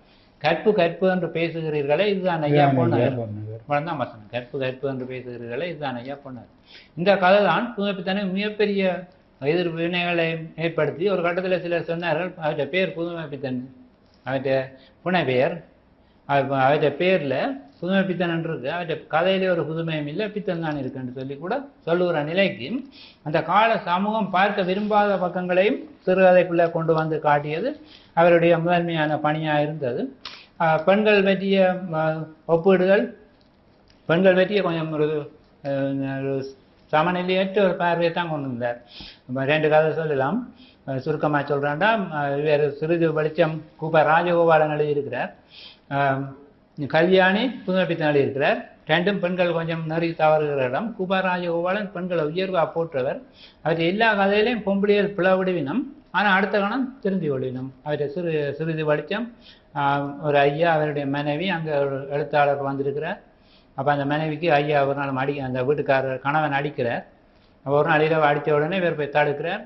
கற்பு கற்பு என்று பேசுகிறீர்களே, இதுதான் ஐயா பொண்ணார். தான் வசனம், கற்பு கற்பு என்று பேசுகிறீர்களே, இதுதான் ஐயா பொண்ணார். இந்த கதை தான் புதுமைப்பித்தனை மிகப்பெரிய எதிர்ப்பு வினைகளை ஏற்படுத்தி ஒரு கட்டத்தில் சிலர் சொன்னார்கள், அவற்றை பேர் புதுமைப்பித்தன், அவற்றை புனை பெயர், அவற்றை பேரில் புதுமைப்பித்தன் இருக்கு, அவற்றை கதையிலே ஒரு புதுமையும் இல்லை, பித்தன் தான் இருக்குன்னு சொல்லி கூட சொல்லுகிற நிலைக்கு அந்த கால சமூகம் பார்க்க விரும்பாத பக்கங்களையும் சிறுகதைக்குள்ளே கொண்டு வந்து காட்டியது அவருடைய முதன்மையான பணியாக இருந்தது. பெண்கள் பற்றிய ஒப்பீடுகள், பெண்கள் பற்றிய கொஞ்சம் ஒரு சமநிலையற்ற ஒரு பார்வையை தான் கொண்டு வந்தார். 2 கதை சொல்லலாம், சுருக்கமாக சொல்கிறாண்டா. வேறு சிறிது வெளிச்சம் கூப்ப ராஜகோபாலன் எழுதியிருக்கிறார், கல்யாணி புதுமைப்பித்தன் எழுதியிருக்கிறார். 2ம் பெண்கள் கொஞ்சம் நெறி தவறுகிற இடம். கூப்பா ராஜகோபாலன் பெண்களை உயர்வாக போற்றவர். அவற்றை எல்லா கதையிலையும் பொம்பளையல் பிளவிடுவினம், ஆனால் அடுத்த கணம் திருந்தி கொள்ளினம். அவற்றை சிறிது வெளிச்சம், ஒரு ஐயா அவருடைய மனைவி, அங்கே ஒரு எழுத்தாளர் வந்திருக்கிறார். அப்போ அந்த மனைவிக்கு ஐயா ஒரு நாள் அந்த வீட்டுக்காரர் கணவன் அடிக்கிறார். ஒரு நாள் இரவு அடித்த உடனே இவர் போய் தடுக்கிறார்.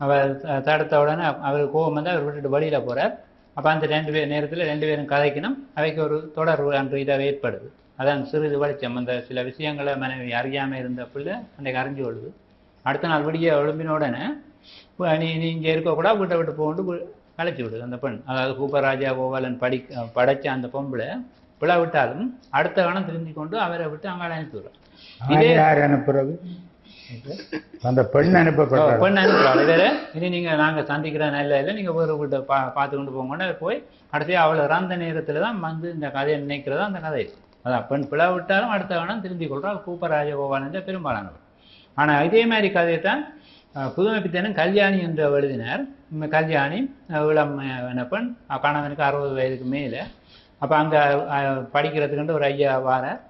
அவர் தடுத்த உடனே அவர் கோபம் வந்து அவர் விட்டுட்டு வழியில் போகிறார். அப்போ அந்த 2 பேர் நேரத்தில் 2 பேரும் கதைக்கணும், அவைக்கு ஒரு தொடர்பு அன்று இதாக ஏற்படுது. அதான் சிறிது வெளிச்சம். அந்த சில விஷயங்களை மனைவி அறியாமல் இருந்த பிள்ளை அன்றைக்கு அறிஞ்சு கொள்ளுது. அடுத்த நாள் விடிய எழும்பின உடனே நீ இங்கே இருக்கக்கூடாது, வீட்டை விட்டு போகண்டு கலைச்சி விடுது அந்த பெண். அதாவது கூப்பராஜா கோபாலன் படைச்ச அந்த பொம்பளை பிழை விட்டாலும் அடுத்த கணம் திரும்பி கொண்டு அவரை விட்டு அங்காட அனுப்பிவிடுறான். அனுப்புறது அந்த பெண் அனுப்புறாள். வேற இனி நாங்கள் சந்திக்கிற நல்ல இல்லை, நீங்கள் ஒரு வீட்டை பார்த்து கொண்டு போங்கன்னு போய் கடைசியாக அவளை அந்த நேரத்தில் தான் வந்து இந்த கதையை நினைக்கிறதா அந்த கதை. அதான் பெண் பிழை விட்டாலும் அடுத்த கணம் திரும்பி கொள்றாள் கூப்பராஜ கோபாலன் பெரும்பாலானவர். ஆனால் இதே மாதிரி கதையை தான் புதுமைப்பித்தனும் கல்யாணி என்று எழுதினார். கல்யாணி இளம் பெண், கணவனுக்கு 60 வயதுக்கு மேலே. அப்போ அங்கே படிக்கிறதுக்குன்ட்டு ஒரு ஐயா வாரார்.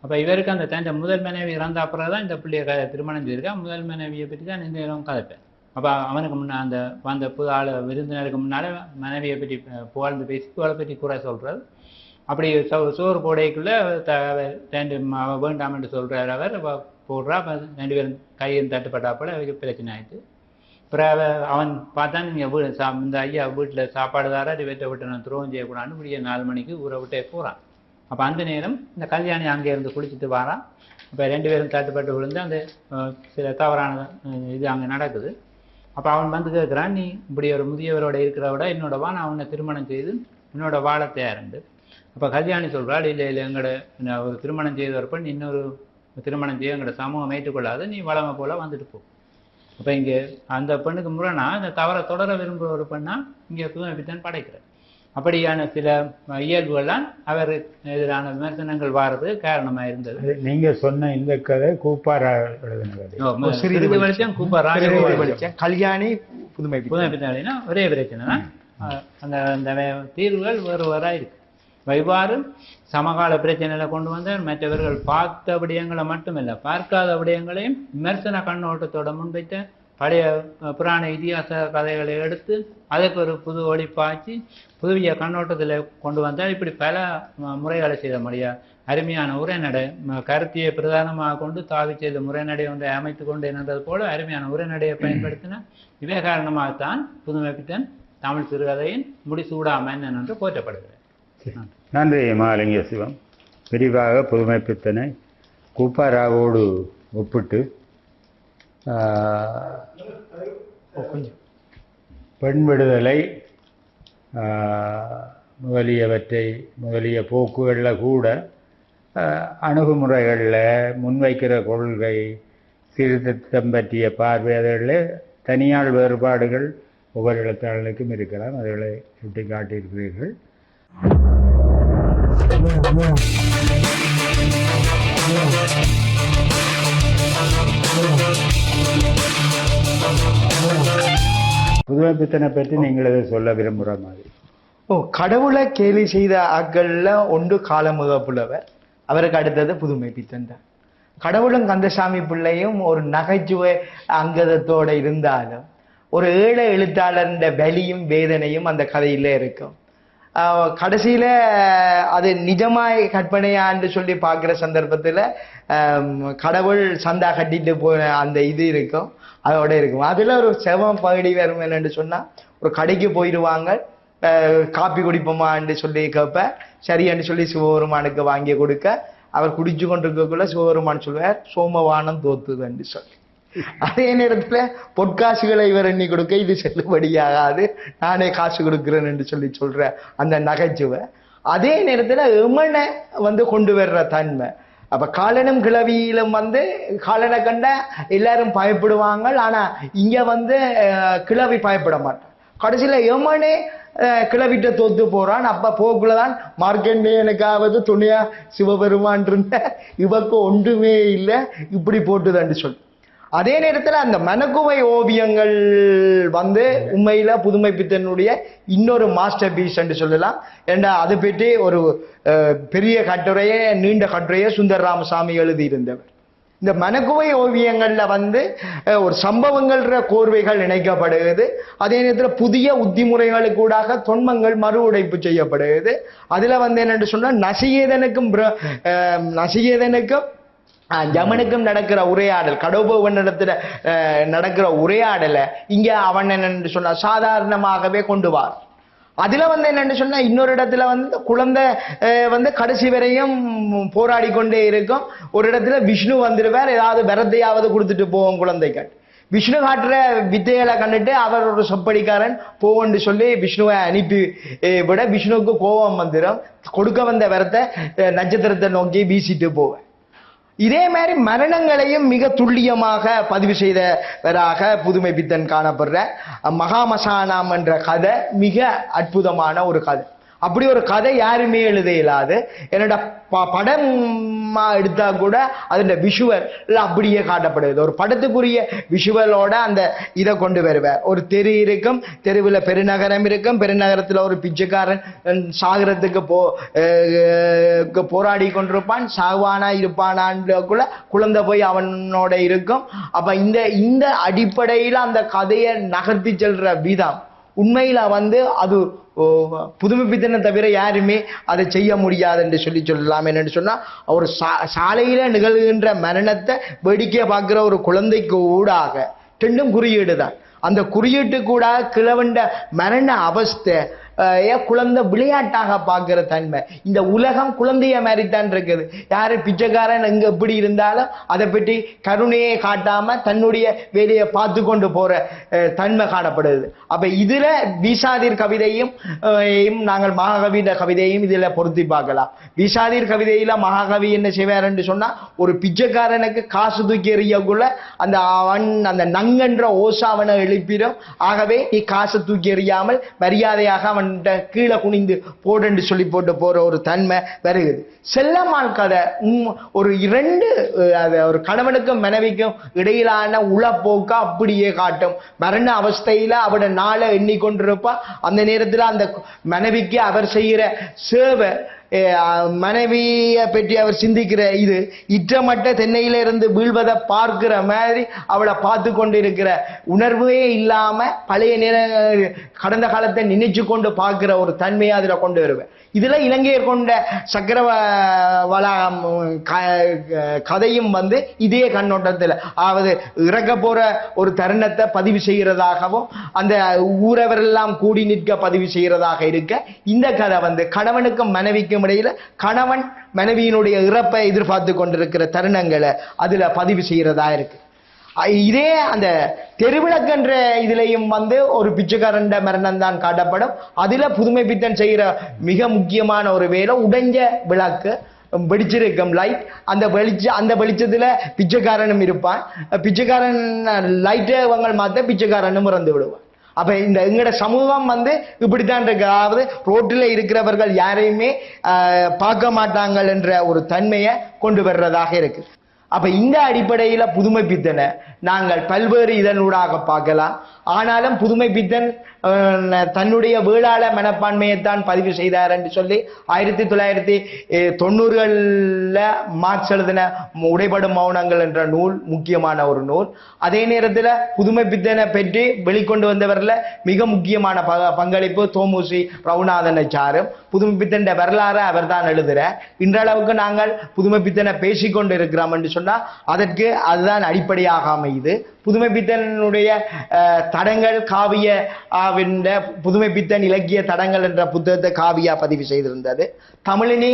அப்போ இவருக்கு அந்த தன் முதல் மனைவி இறந்த அப்புறம் தான் இந்த பிள்ளைய திருமணம் செய்திருக்கா. முதல் மனைவியை பற்றி தான் இந்த நேரம் கதைப்பேன். அப்போ அவனுக்கு அந்த வந்த புது ஆள் விருந்தினருக்கு முன்னால் மனைவியை பற்றி புகழ்ந்து பேசி அவளை பற்றி குறை சொல்கிறார். அப்படி சோறு போடைக்குள்ளே வேண்டாம் என்று சொல்கிறார் அவர். போடுறா, 2 பேரும் கையில் தட்டுப்பட்டாப்போல அவருக்கு பிரச்சனை ஆயிடுச்சு. அப்புறம் அவன் பார்த்தா நீங்கள் இந்த ஐயா வீட்டில் சாப்பாடு தாரா வீட்டை விட்டு நான் துரோகம் செய்யக்கூடாதுன்னு இப்படியே 4 மணிக்கு ஊரை விட்டே போகிறான். அப்போ அந்த நேரம் இந்த கல்யாணி அங்கே இருந்து குளிச்சுட்டு வாரான். அப்போ 2 பேரும் தட்டுப்பட்டு விழுந்து அந்த சில தவறான இது அங்கே நடக்குது. அப்போ அவன் வந்து கேட்குறான், நீ இப்படி ஒரு முதியவரோட இருக்கிறவிட என்னோட வா, நான் அவனை திருமணம் செய்து என்னோட வாழ தயாருண்டு. அப்போ கல்யாணி சொல்கிறாள், இல்லை எங்களோட ஒரு திருமணம் செய்த ஒரு பெண் இன்னொரு திருமணம் செய்ய எங்களோட சமூகம் ஏற்றுக்கொள்ளாது, நீ வளமை போல் வந்துட்டு போ. அப்போ இங்கே அந்த பெண்ணுக்கு முரணா இந்த தவறை தொடர விரும்புகிற ஒரு பெண்ணா இங்கே புதுமைப்பித்தன் படைக்கிறார். அப்படியான சில இயல்புகள்லாம் அவர் எதிரான விமர்சனங்கள் வாரது காரணமாக இருந்தது. நீங்க சொன்ன இந்த கதை கூப்பாரா கல்யாணி புதுமைப்பித்தன் ஒரே பிரச்சனை தான். அந்த தீர்வுகள் வேறு வேறாக இருக்கு. இவ்வாறு சமகால பிரச்சனைகளை கொண்டு வந்தார். மற்றவர்கள் பார்த்த விடயங்களை மட்டுமில்லை, பார்க்காத விடயங்களையும் விமர்சன கண்ணோட்டத்தோட முன்வைத்த பழைய புராண இதிகாச கதைகளை எடுத்து அதுக்கு ஒரு புது ஒளி பாய்ச்சி புதிய கண்ணோட்டத்தில் கொண்டு வந்தால் இப்படி பல முறைகளை செய்த முடியாது. அருமையான உரைநடை, கருத்தியை பிரதானமாக கொண்டு தாவி செய்த முறைநடை ஒன்றை அமைத்து கொண்டு என்னது போல அருமையான உரைநடையை பயன்படுத்தின. இவை காரணமாகத்தான் புதுமைப்பித்தன் தமிழ் சிறுகதையின் முடிசூடாமன் என்று போற்றப்படுகிறது. நன்றி மகாலிங்க சிவம். விரிவாக புதுமைப்பித்தனை கூப்பாராவோடு ஒப்பிட்டு பெண் விடுதலை முதலிய போக்குகளில் கூட அணுகுமுறைகளில் முன்வைக்கிற கொள்கை சீர்திருத்தம் பற்றிய பார்வை அதில் தனியார் வேறுபாடுகள் ஒவ்வொரு எழுத்தாளர்களுக்கும் இருக்கலாம். அதுகளை சுட்டி காட்டியிருக்கிறீர்கள். புதுமைப்பித்தனை பற்றி நீங்கள் எதை சொல்ல விரும்புகிற மாதிரி? கடவுளை கேலி செய்த ஆக்கள்ல ஒன்று காலமுக புலவர், அவருக்கு அடுத்தது புதுமைப்பித்தன் தான். கடவுளும் கந்தசாமி பிள்ளையும் ஒரு நகைச்சுவை அங்கதத்தோட இருந்தாலும் ஒரு ஏழை எழுத்தாளர் வலியும் வேதனையும் அந்த கதையில இருக்கும். கடைசியில அது நிஜமாய் கற்பனையான்னு சொல்லி பார்க்குற சந்தர்ப்பத்துல கடவுள் சந்தா கட்டிட்டு போன அந்த இது இருக்கும், அதோட இருக்கும். அதுல ஒரு செவம் பகுதி வரும் என்னன்னு சொன்னா, ஒரு கடைக்கு போயிடுவாங்க, காப்பி குடிப்போமான்னு சொல்லி கேட்ப, சரின்னு சொல்லி சிவபெருமானுக்கு வாங்கி கொடுக்க, அவர் குடிச்சு கொண்டிருக்கக்குள்ள சிவபெருமான் சொல்லுவார் சோமவானம் தோத்துதுன்னு சொல்லி. அதே நேரத்துல பொற்காசுகளை இவர் எண்ணி கொடுக்க இது செல்லுபடியாகாது, நானே காசு கொடுக்கிறேன் என்று சொல்லி சொல்ற அந்த நகைச்சுவை. அதே நேரத்துல எமனை கொண்டு வர்ற தன்மை. அப்ப காலனும் கிளவியிலும் காலனை கண்ட எல்லாரும் பயப்படுவாங்க, ஆனா இங்க கிளவி பயப்பட மாட்டான். கடைசியில எமனே கிளவிட்ட தோத்து போறான். அப்ப போக்குள்ளதான் மார்க்கண்டேயனுக்காவது துணையா சிவபெருமான் இருந்த, இவக்கு ஒன்றுமே இல்லை, இப்படி போட்டுதான்னு சொல்லி. அதே நேரத்துல அந்த மனக்குவை ஓவியங்கள் உண்மையில புதுமை பித்தனுடைய இன்னொரு மாஸ்டர் பீஸ் என்று சொல்லலாம். ஏண்டா அதை பற்றி ஒரு பெரிய கட்டுரையை, நீண்ட கட்டுரையை சுந்தர் ராமசாமி எழுதியிருந்தவர். இந்த மனக்குவை ஓவியங்கள்ல ஒரு சம்பவங்கள்ன்ற கோர்வைகள் இணைக்கப்படுகிறது. அதே நேரத்தில் புதிய உத்திமுறைகளுக்கூடாக தொன்மங்கள் மறு உடைப்பு செய்யப்படுகிறது. அதுல என்னென்று சொன்னா, நசிகேதனுக்கும் யமனுக்கும் நடக்கிற உரையாடல், கடோபவனிடத்துல நடக்கிற உரையாடலை இங்க அவன் என்னன்னு சொன்னா சாதாரணமாகவே கொண்டு வார். அதுல என்னன்னு சொன்னா, இன்னொரு இடத்துல குழந்தை கடைசி வரையும் போராடி கொண்டே இருக்கும். ஒரு இடத்துல விஷ்ணு வந்துடுவார், ஏதாவது விரத்தையாவது கொடுத்துட்டு போவோம் குழந்தைகள். விஷ்ணு காட்டுற வித்தைகளை கண்டுட்டு அவர் ஒரு சொப்படிக்காரன் போவன்னு சொல்லி விஷ்ணுவை அனுப்பி விட, விஷ்ணுவுக்கு கோபம் வந்துடும். கொடுக்க வந்த விரத்தை நட்சத்திரத்தை நோக்கி வீசிட்டு போவேன். இதே மாதிரி மரணங்களையும் மிக துல்லியமாக பதிவு செய்தவராக புதுமை பித்தன் காணப்படுற மகாமசானம் என்ற கதை மிக அற்புதமான ஒரு கதை. அப்படி ஒரு கதை யாருமே எழுத இயலாது. என்னோட படமா எடுத்தா கூட அதோட விஷுவல் அப்படியே காட்டப்படுது. ஒரு படத்துக்குரிய விஷுவலோட அந்த இதை கொண்டு வருவார். ஒரு தெரு இருக்கும், தெருவில் பெருநகரம் இருக்கும், பெருநகரத்தில் ஒரு பிச்சைக்காரன் சாகரத்துக்கு போராடி கொண்டிருப்பான். சாவானா இருப்பானான்குள்ள குழந்தை போய் அவனோட இருக்கும். அப்ப இந்த அடிப்படையில் அந்த கதையை நகர்த்தி செல்ற விதம் உண்மையில அது புதுமை பித்தனை தவிர யாருமே அதை செய்ய முடியாது என்று சொல்லலாம். என்னன்னு சொன்னா, ஒரு சாலையில நிகழ்கின்ற மரணத்தை வேடிக்கை பார்க்கிற ஒரு குழந்தைக்கு ஊடாக ரெண்டும் குறியீடு தான். அந்த குறியீட்டு கூட கிழவண்ட மரண அவஸ்தை குழந்தை விளையாட்டாக பார்க்கிற தன்மை. இந்த உலகம் குழந்தைய மாதிரித்தான் இருக்குது. யாரு பிச்சைக்காரன் எங்க எப்படி இருந்தாலும் அதை பற்றி கருணையை காட்டாம தன்னுடைய வேலையை பார்த்து கொண்டு போற தன்மை காணப்படுது. அப்ப இதுல வீசாதீர் கவிதையும் நாங்கள் மகாகவியின் கவிதையும் இதுல பொருத்தி பார்க்கலாம். வீசாதீர் கவிதையில மகாகவி என்ன செய்வார் என்று சொன்னா, ஒரு பிச்சைக்காரனுக்கு காசு தூக்கி எறியக்குள்ள அந்த நங்கன்ற ஓசாவனை எழுப்பிடும். ஆகவே நீ காசு தூக்கி எறியாமல் மரியாதையாக அவன் கீழே குனிந்து போடு சொல்லி போட்டு போற ஒரு தன்மை வருகிறது. செல்லம்மாள் கதை ஒரு ஒரு கணவனுக்கும் மனைவிக்கும் இடையிலான உளப்போக்க அப்படியே காட்டும். மரண அவஸ்தையில அவட நாளை எண்ணிக்கொண்டிருப்பா. அந்த நேரத்தில் அந்த மனைவிக்கு அவர் செய்கிற சேவை, மனைவியை பற்றி அவர் சிந்திக்கிற இது இற்றமட்ட தென்னையில இருந்து வீழ்வதை பார்க்கிற மாதிரி அவளை பார்த்து கொண்டு இருக்கிற உணர்வே இல்லாம பழைய கடந்த காலத்தை நினைச்சு கொண்டு பார்க்கிற ஒரு தன்மையை அதுல கொண்டு வருவேன். இதுல இலங்கையர் கொண்ட சக்கரவளம் கதையும் இதே கண்ணோட்டத்தில், அதாவது இறக்க போற ஒரு தருணத்தை பதிவு செய்கிறதாகவும் அந்த ஊரவரெல்லாம் கூடி நிற்க பதிவு செய்கிறதாக இருக்க, இந்த கதை கணவனுக்கும் மனைவிக்கும் இடையில கணவன் மனைவியினுடைய இறப்பை எதிர்பார்த்து கொண்டிருக்கிற தருணங்களை அதுல பதிவு செய்கிறதா இருக்கு. இதே அந்த தெருவிளக்கென்ற இதுலையும் ஒரு பிச்சைக்காரன் மரணம் தான் காட்டப்படும். அதுல புதுமை பித்தன் செய்கிற மிக முக்கியமான ஒரு வேலை, உடைஞ்ச விளக்கு வெடிச்சிருக்கும் லைட். அந்த வெளிச்சத்துல பிச்சைக்காரனும் இருப்பான். பிச்சைக்காரன் லைட்டை மாத்த பிச்சைக்காரனும் இறந்து விடுவான். அப்ப எங்கட சமூகம் இப்படித்தான் இருக்கு. அதாவது ரோட்டில் இருக்கிறவர்கள் யாரையுமே பார்க்க மாட்டாங்கள் என்ற ஒரு தன்மையை கொண்டு வர்றதாக இருக்கு. அப்ப இந்த அடிப்படையில புதுமை பித்தனை நாங்கள் பல்வேறு இதனூடாக பார்க்கலாம். ஆனாலும் புதுமை பித்தன் தன்னுடைய வேளாள மனப்பான்மையைத்தான் பதிவு செய்தார் என்று சொல்லி 1990களில் மார்க்ஸ் எழுதின உடைபடும் மௌனங்கள் என்ற நூல் முக்கியமான ஒரு நூல். அதே நேரத்தில் புதுமை பித்தனை பற்றி வெளிக்கொண்டு வந்தவரில் மிக முக்கியமான பங்களிப்பு தோமுசி ரவுநாதனாச்சாரும். புதுமை பித்தன் வரலாறு அவர் தான் எழுதுகிறார். இன்றளவுக்கு நாங்கள் புதுமை பித்தனை பேசிக்கொண்டு இருக்கிறோம் என்று சொன்னால் அதற்கு அதுதான் அடிப்படையாக அமையுது. புதுமை பித்தனுடைய தடங்கள் காவிய புதுமை பித்தன் இலக்கிய தடங்கள் என்ற புத்தகத்தை காவியா பதிவு செய்திருந்தது. தமிழினி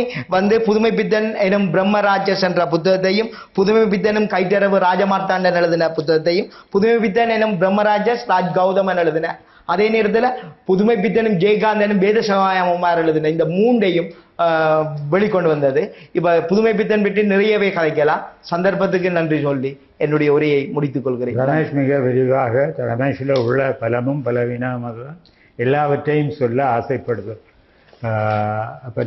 புதுமை பித்தன் எனும் பிரம்மராஜஸ் என்ற புத்தகத்தையும் புதுமை பித்தனும் கைத்தரவு ராஜமார்த்தாண்டன் எழுதின புத்தகத்தையும் புதுமை பித்தன் எனும் பிரம்மராஜஸ் ராஜ் கௌதமன் எழுதின, அதே நேரத்தில் புதுமை பித்தனும் ஜெயகாந்தனும் வேத சகாயமார் எழுதின இந்த மூன்றையும் வெளிக்கொண்டு வந்தது. இப்ப புதுமை பித்தன் பற்றி நிறையவே கலைக்கலாம். சந்தர்ப்பத்துக்கு நன்றி சொல்லி என்னுடைய உரையை முடித்துக் கொள்கிறேன். ரமேஷ் மிக விரிவாக ரமேஷில் உள்ள பலமும் பலவீனமாக எல்லாவற்றையும் சொல்ல ஆசைப்படுதல். அப்போ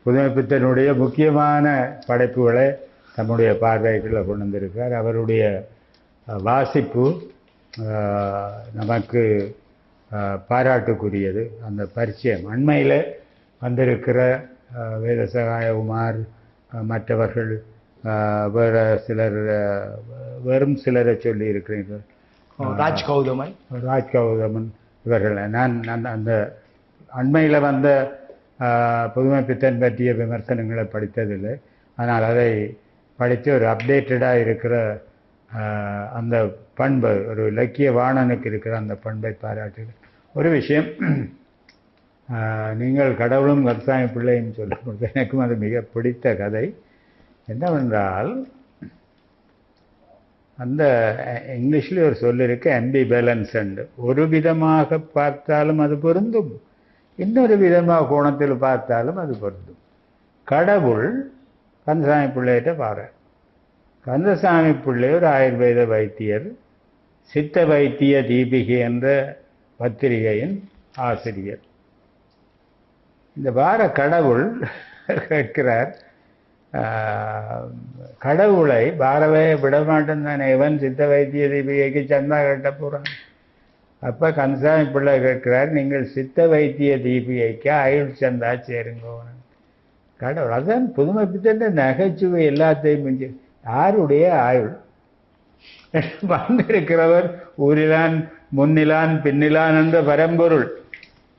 புதுமை பித்தனுடைய முக்கியமான படைப்புகளை தம்முடைய பார்வைகளை கொண்டு வந்திருக்கார். அவருடைய வாசிப்பு நமக்கு பாராட்டுக்குரியது. அந்த பரிச்சயம் அண்மையில் வந்திருக்கிற வேதசகாய உமார் மற்றவர்கள் வெறும் சிலரை சொல்லி இருக்கிறீர்கள், ராஜ் கௌதமன் இவர்கள். நான் அந்த அண்மையில் வந்த புதுமை பித்தன் பற்றிய விமர்சனங்களை படித்ததில்லை. ஆனால் அதை படித்து ஒரு அப்டேட்டடாக இருக்கிற அந்த பண்பு, ஒரு இலக்கிய வாணனுக்கு இருக்கிற அந்த பண்பை பாராட்டுகிறேன். ஒரு விஷயம், நீங்கள் கடவுளும் கருசாமி பிள்ளையும் சொல்லும்போது எனக்கும் அது மிக பிடித்த கதை என்னவென்றால், அந்த இங்கிலீஷில் ஒரு சொல் இருக்கு, ஆம்பிவேலன்ஸ். ஒரு விதமாக பார்த்தாலும் அது பொருந்தும், இன்னொரு விதமாக கோணத்தில் பார்த்தாலும் அது பொருந்தும். கடவுள் கந்தசாமி பிள்ளைகிட்ட பாரு. கந்தசாமி பிள்ளை ஒரு ஆயுர்வேத வைத்தியர், சித்த வைத்திய தீபிகை என்ற பத்திரிகையின் ஆசிரியர். இந்த வார கடவுள் கேட்கிறார், கடவுளை பாரவே விடமாட்டேன் தானே, இவன் சித்த வைத்திய தீபிகைக்கு சந்தா கட்ட போறான். அப்ப கந்தசாமி பிள்ளை கேட்கிறார், நீங்கள் சித்த வைத்திய தீபிகைக்கு ஆயுள் சந்தா சேருங்க. கடவுள் அதான் புதுமை பித்தன் நகைச்சுவை எல்லாத்தையும் மிஞ்சி. யாருடைய ஆயுள் வந்திருக்கிறவர் ஊரிலான் முன்னிலான் பின்னிலான் என்ற பரம்பொருள்.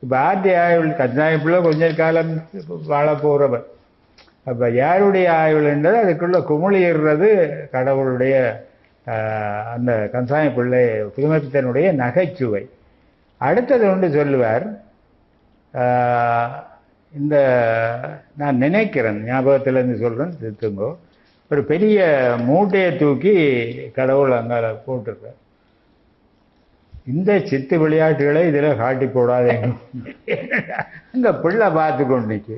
இப்போ ஆர்டி ஆயுள் கந்தசாமி பிள்ளை கொஞ்ச காலம் வாழ போகிறவர். அப்போ யாருடைய ஆயுள் என்றது அதுக்குள்ள குமிழிடுறது கடவுளுடைய அந்த கந்தசாமி பிள்ளை புதுமை பித்தனுடைய நகைச்சுவை. அடுத்தது ஒன்று சொல்லுவார், இந்த நான் நினைக்கிறேன், ஞாபகத்திலேருந்து சொல்கிறேன், திருத்துங்கோ, ஒரு பெரிய மூட்டையை தூக்கி கடவுள் அங்கால போட்டிருக்கார். இந்த சித்து விளையாட்டுகளை இதில் காட்டி போடாதேங்க. அங்கே பிள்ளை பார்த்து கொண்டுச்சு,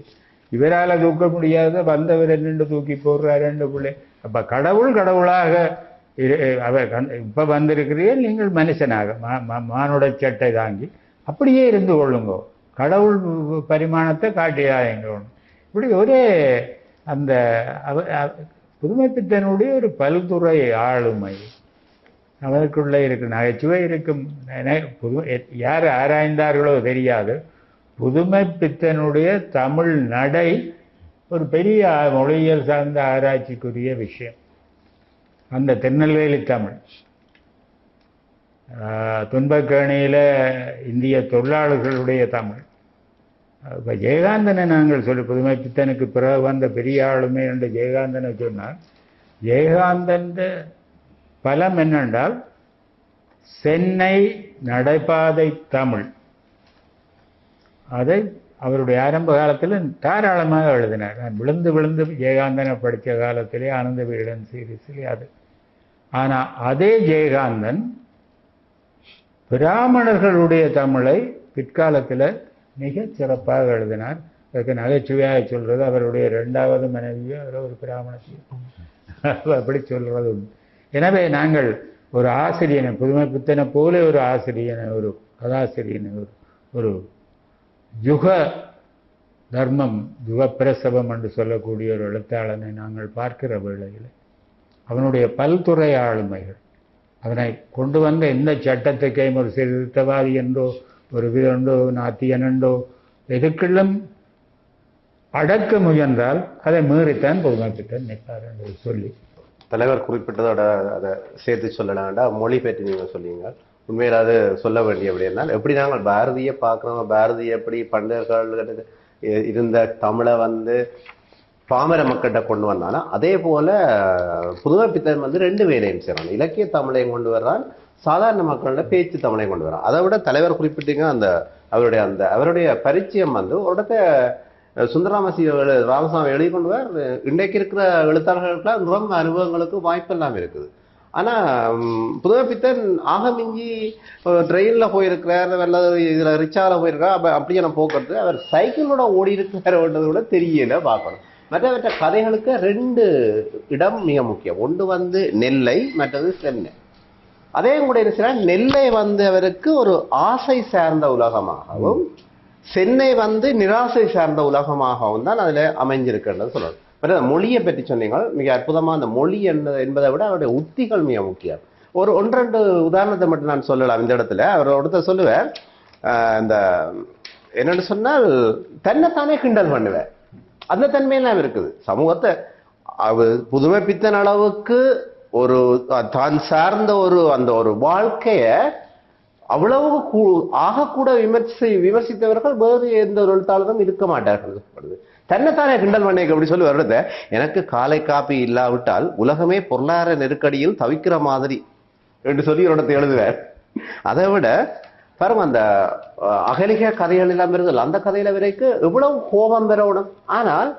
இவரால் தூக்க முடியாத வந்தவர் ரெண்டு தூக்கி போடுறார் ரெண்டு பிள்ளை. அப்போ கடவுளாக அவர் இப்போ வந்திருக்கிறீர்கள், நீங்கள் மனுஷனாக மானுட சட்டை தாங்கி அப்படியே இருந்து கொள்ளுங்கோ, கடவுள் பரிமாணத்தை காட்டியாதீங்க. இப்படி ஒரே அந்த புதுமை பித்தனுடைய ஒரு பல்துறை ஆளுமை அவருக்குள்ளே இருக்கும், நகைச்சுவை இருக்கும். யார் ஆராய்ந்தார்களோ தெரியாது, புதுமை பித்தனுடைய தமிழ் நடை ஒரு பெரிய மொழியியல் சார்ந்த ஆராய்ச்சிக்குரிய விஷயம். அந்த திருநெல்வேலி தமிழ், துன்பக்கேணியில் இந்திய தொழிலாளர்களுடைய தமிழ். இப்போ ஜெயகாந்தனை நாங்கள் சொல்லி, புதுமை பித்தனுக்கு பிறகு வந்த பெரிய ஆளுமை என்று ஜெயகாந்தனை சொன்னார். ஜெயகாந்தன் பலம் என்னென்றால், சென்னை நடைபாதை தமிழ், அதை அவருடைய ஆரம்ப காலத்தில் தாராளமாக எழுதினார். நான் விழுந்து விழுந்து ஜெயகாந்தனை படித்த காலத்திலே ஆனந்த வீடன் சீரீஸிலே அது. ஆனால் அதே ஜெயகாந்தன் பிராமணர்களுடைய தமிழை பிற்காலத்தில் மிக சிறப்பாக எழுதினார். அதுக்கு நகைச்சுவையாக சொல்றது, அவருடைய இரண்டாவது மனைவியோ ஒரு பிராமணத்தையும் அப்படி சொல்றது உண்டு. எனவே நாங்கள் ஒரு ஆசிரியனை, புதுமை பித்தனை போல ஒரு ஆசிரியனை, ஒரு கதாசிரியனை, ஒரு யுக தர்மம், யுக பிரசவம் என்று சொல்லக்கூடிய ஒரு எழுத்தாளனை நாங்கள் பார்க்கிற வேளையில் அவனுடைய பல்துறை ஆளுமைகள், அவனை கொண்டு வந்த எந்த சட்டத்துக்கையும் ஒரு சீர்திருத்தவாதி என்றோ ஒரு விதண்டோ நாத்தியன் என்றோ எதுக்கெல்லாம் அடக்க முயன்றால் அதை மீறித்தான் பொதுமைப்பித்தன் நிற்பார் என்று சொல்லி தலைவர் குறிப்பிட்டதோட அதை சேர்த்து சொல்லலாம்டா. மொழி பற்றி நீங்கள் சொல்லிங்க, உண்மையில் அது சொல்ல வேண்டிய அப்படின்னா எப்படி நாங்கள் பாரதியை பார்க்குறோம், பாரதி எப்படி பண்டைய காலத்தில் இருந்த தமிழை வந்து பாமர மக்கள்கிட்ட கொண்டு வந்தானா, அதே போல புதுமைப்பித்தன் வந்து ரெண்டு வேலையும் செய்யறான். இலக்கிய தமிழையும் கொண்டு வர்றான், சாதாரண மக்களோட பேச்சு தமிழையும் கொண்டு வர்றான். அதை விட தலைவர் குறிப்பிட்டீங்க அந்த அவருடைய பரிச்சயம் வந்து ஒரு இடத்த ராமசாமி எழுதி கொண்டு வர இன்றைக்கு இருக்கிற எழுத்தாளர்களுக்கெல்லாம் ரொம்ப அனுபவங்களுக்கு வாய்ப்பெல்லாம் இருக்குது. ஆனா புதுமைப்பித்தன் ஆகமிஞ்சி ட்ரெயின்ல போயிருக்கிறார், அல்லது இதுல ரிச்சால போயிருக்கார், அப்படியே நான் போக்குறது அவர் சைக்கிளோட ஓடி இருக்கிறது கூட தெரியல பார்க்கணும். மற்ற கதைகளுக்கு ரெண்டு இடம் மிக முக்கியம். ஒன்று வந்து நெல்லை, மற்றது சென்னை. அதே கூட என்ன, நெல்லை வந்து அவருக்கு ஒரு ஆசை சார்ந்த உலகமாகவும், சென்னை வந்து நிராசை சார்ந்த உலகமாகவும் தான் அதுல அமைஞ்சிருக்கிறது சொல்லணும். மொழியை பற்றி சொன்னீங்க, மிக அற்புதமா. அந்த மொழி என்பதை விட அவருடைய உத்திகள் மிக முக்கியம். ஒரு ஒன்றெண்டு உதாரணத்தை மட்டும் நான் சொல்லலாம் இந்த இடத்துல. அவர் ஒருத்தர் சொல்லுவார், இந்த என்னன்னு சொன்னால் தன்னைத்தானே கிண்டல் பண்ணுவேன். அந்த தன்மையெல்லாம் இருக்குது. சமூகத்தை புதுமைப்பித்தன் அளவுக்கு ஒரு தான் சார்ந்த அந்த ஒரு வாழ்க்கைய அவ்வளவு ஆகக்கூட விமர்சித்தவர்கள் வேறு எந்த ஒரு எழுத்தாளரும் இருக்க மாட்டார்கள். தன்னைத்தானே கிண்டல் பண்ணேன் அப்படி சொல்லி வருடத்தை, எனக்கு காலை காப்பி இல்லாவிட்டால் உலகமே பொருளாதார நெருக்கடியில் தவிக்கிற மாதிரி என்று சொல்லி ஒரு இடத்தை எழுதுவார். அதை விட பாருங்க, அந்த அகலிக கதைகள் எல்லாம் இருக்குல்ல, அந்த கதையில வரைக்கும் எவ்வளவு கோபம் பெறணும். ஆனால்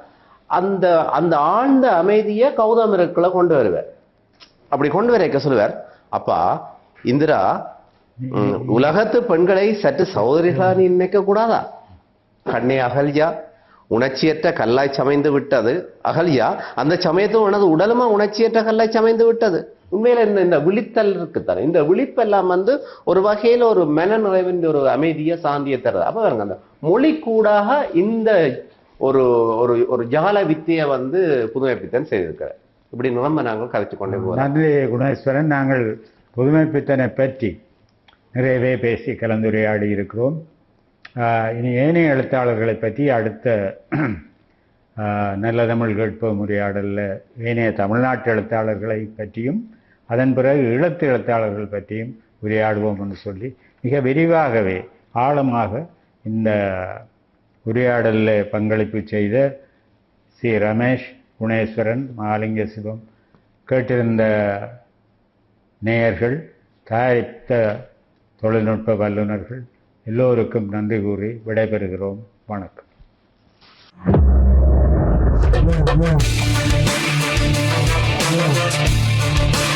அந்த அந்த ஆழ்ந்த அமைதியை கௌதமருக்குள்ள கொண்டு வருவார். அப்படி கொண்டு வரைக்க சொல்லுவார், அப்பா இந்திரா, உலகத்து பெண்களை சற்று சகோதரிகளா நீ நினைக்க கூடாதா? கண்ணே அகல்யா, உணர்ச்சியற்ற கல்லாய் சமைந்து விட்டது அகல்யா, அந்த சமயத்தும் உனது உடலுமா உணர்ச்சியற்ற கல்லாய் சமைந்து விட்டது. உண்மையில இந்த விழித்தல் இருக்குத்தானே, இந்த விழிப்பெல்லாம் வந்து ஒரு வகையில ஒரு மன நிறைவின் ஒரு அமைதிய சாந்தியை தருது. அப்ப பாருங்க, அந்த மொழி கூடாக இந்த ஒரு ஒரு ஜால வித்தியை வந்து புதுமைப்பித்தன் செய்திருக்கிறார். இப்படி நிரம்ப நாங்கள் கதைச்சு கொண்டே போகிறோம். நன்றி குணேஸ்வரன். நாங்கள் புதுமைப்பித்தனை பற்றி நிறையவே பேசி கலந்துரையாடி இருக்கிறோம். இனி ஏனைய எழுத்தாளர்களை பற்றி அடுத்த நல்ல தமிழ் கேட்போம் உரையாடலில் ஏனைய தமிழ்நாட்டு எழுத்தாளர்களை பற்றியும் அதன் பிறகு ஈழத்து எழுத்தாளர்கள் பற்றியும் உரையாடுவோம் என்று சொல்லி மிக விரிவாகவே ஆழமாக இந்த உரையாடலில் பங்களிப்பு செய்த சி. ரமேஷ், குணேஸ்வரன், மகாலிங்க சிவம், கேட்டிருந்த நேயர்கள், தயாரித்த தொழில்நுட்ப வல்லுநர்கள் எல்லோருக்கும் நன்றி கூறி விடைபெறுகிறோம். வணக்கம். Yeah.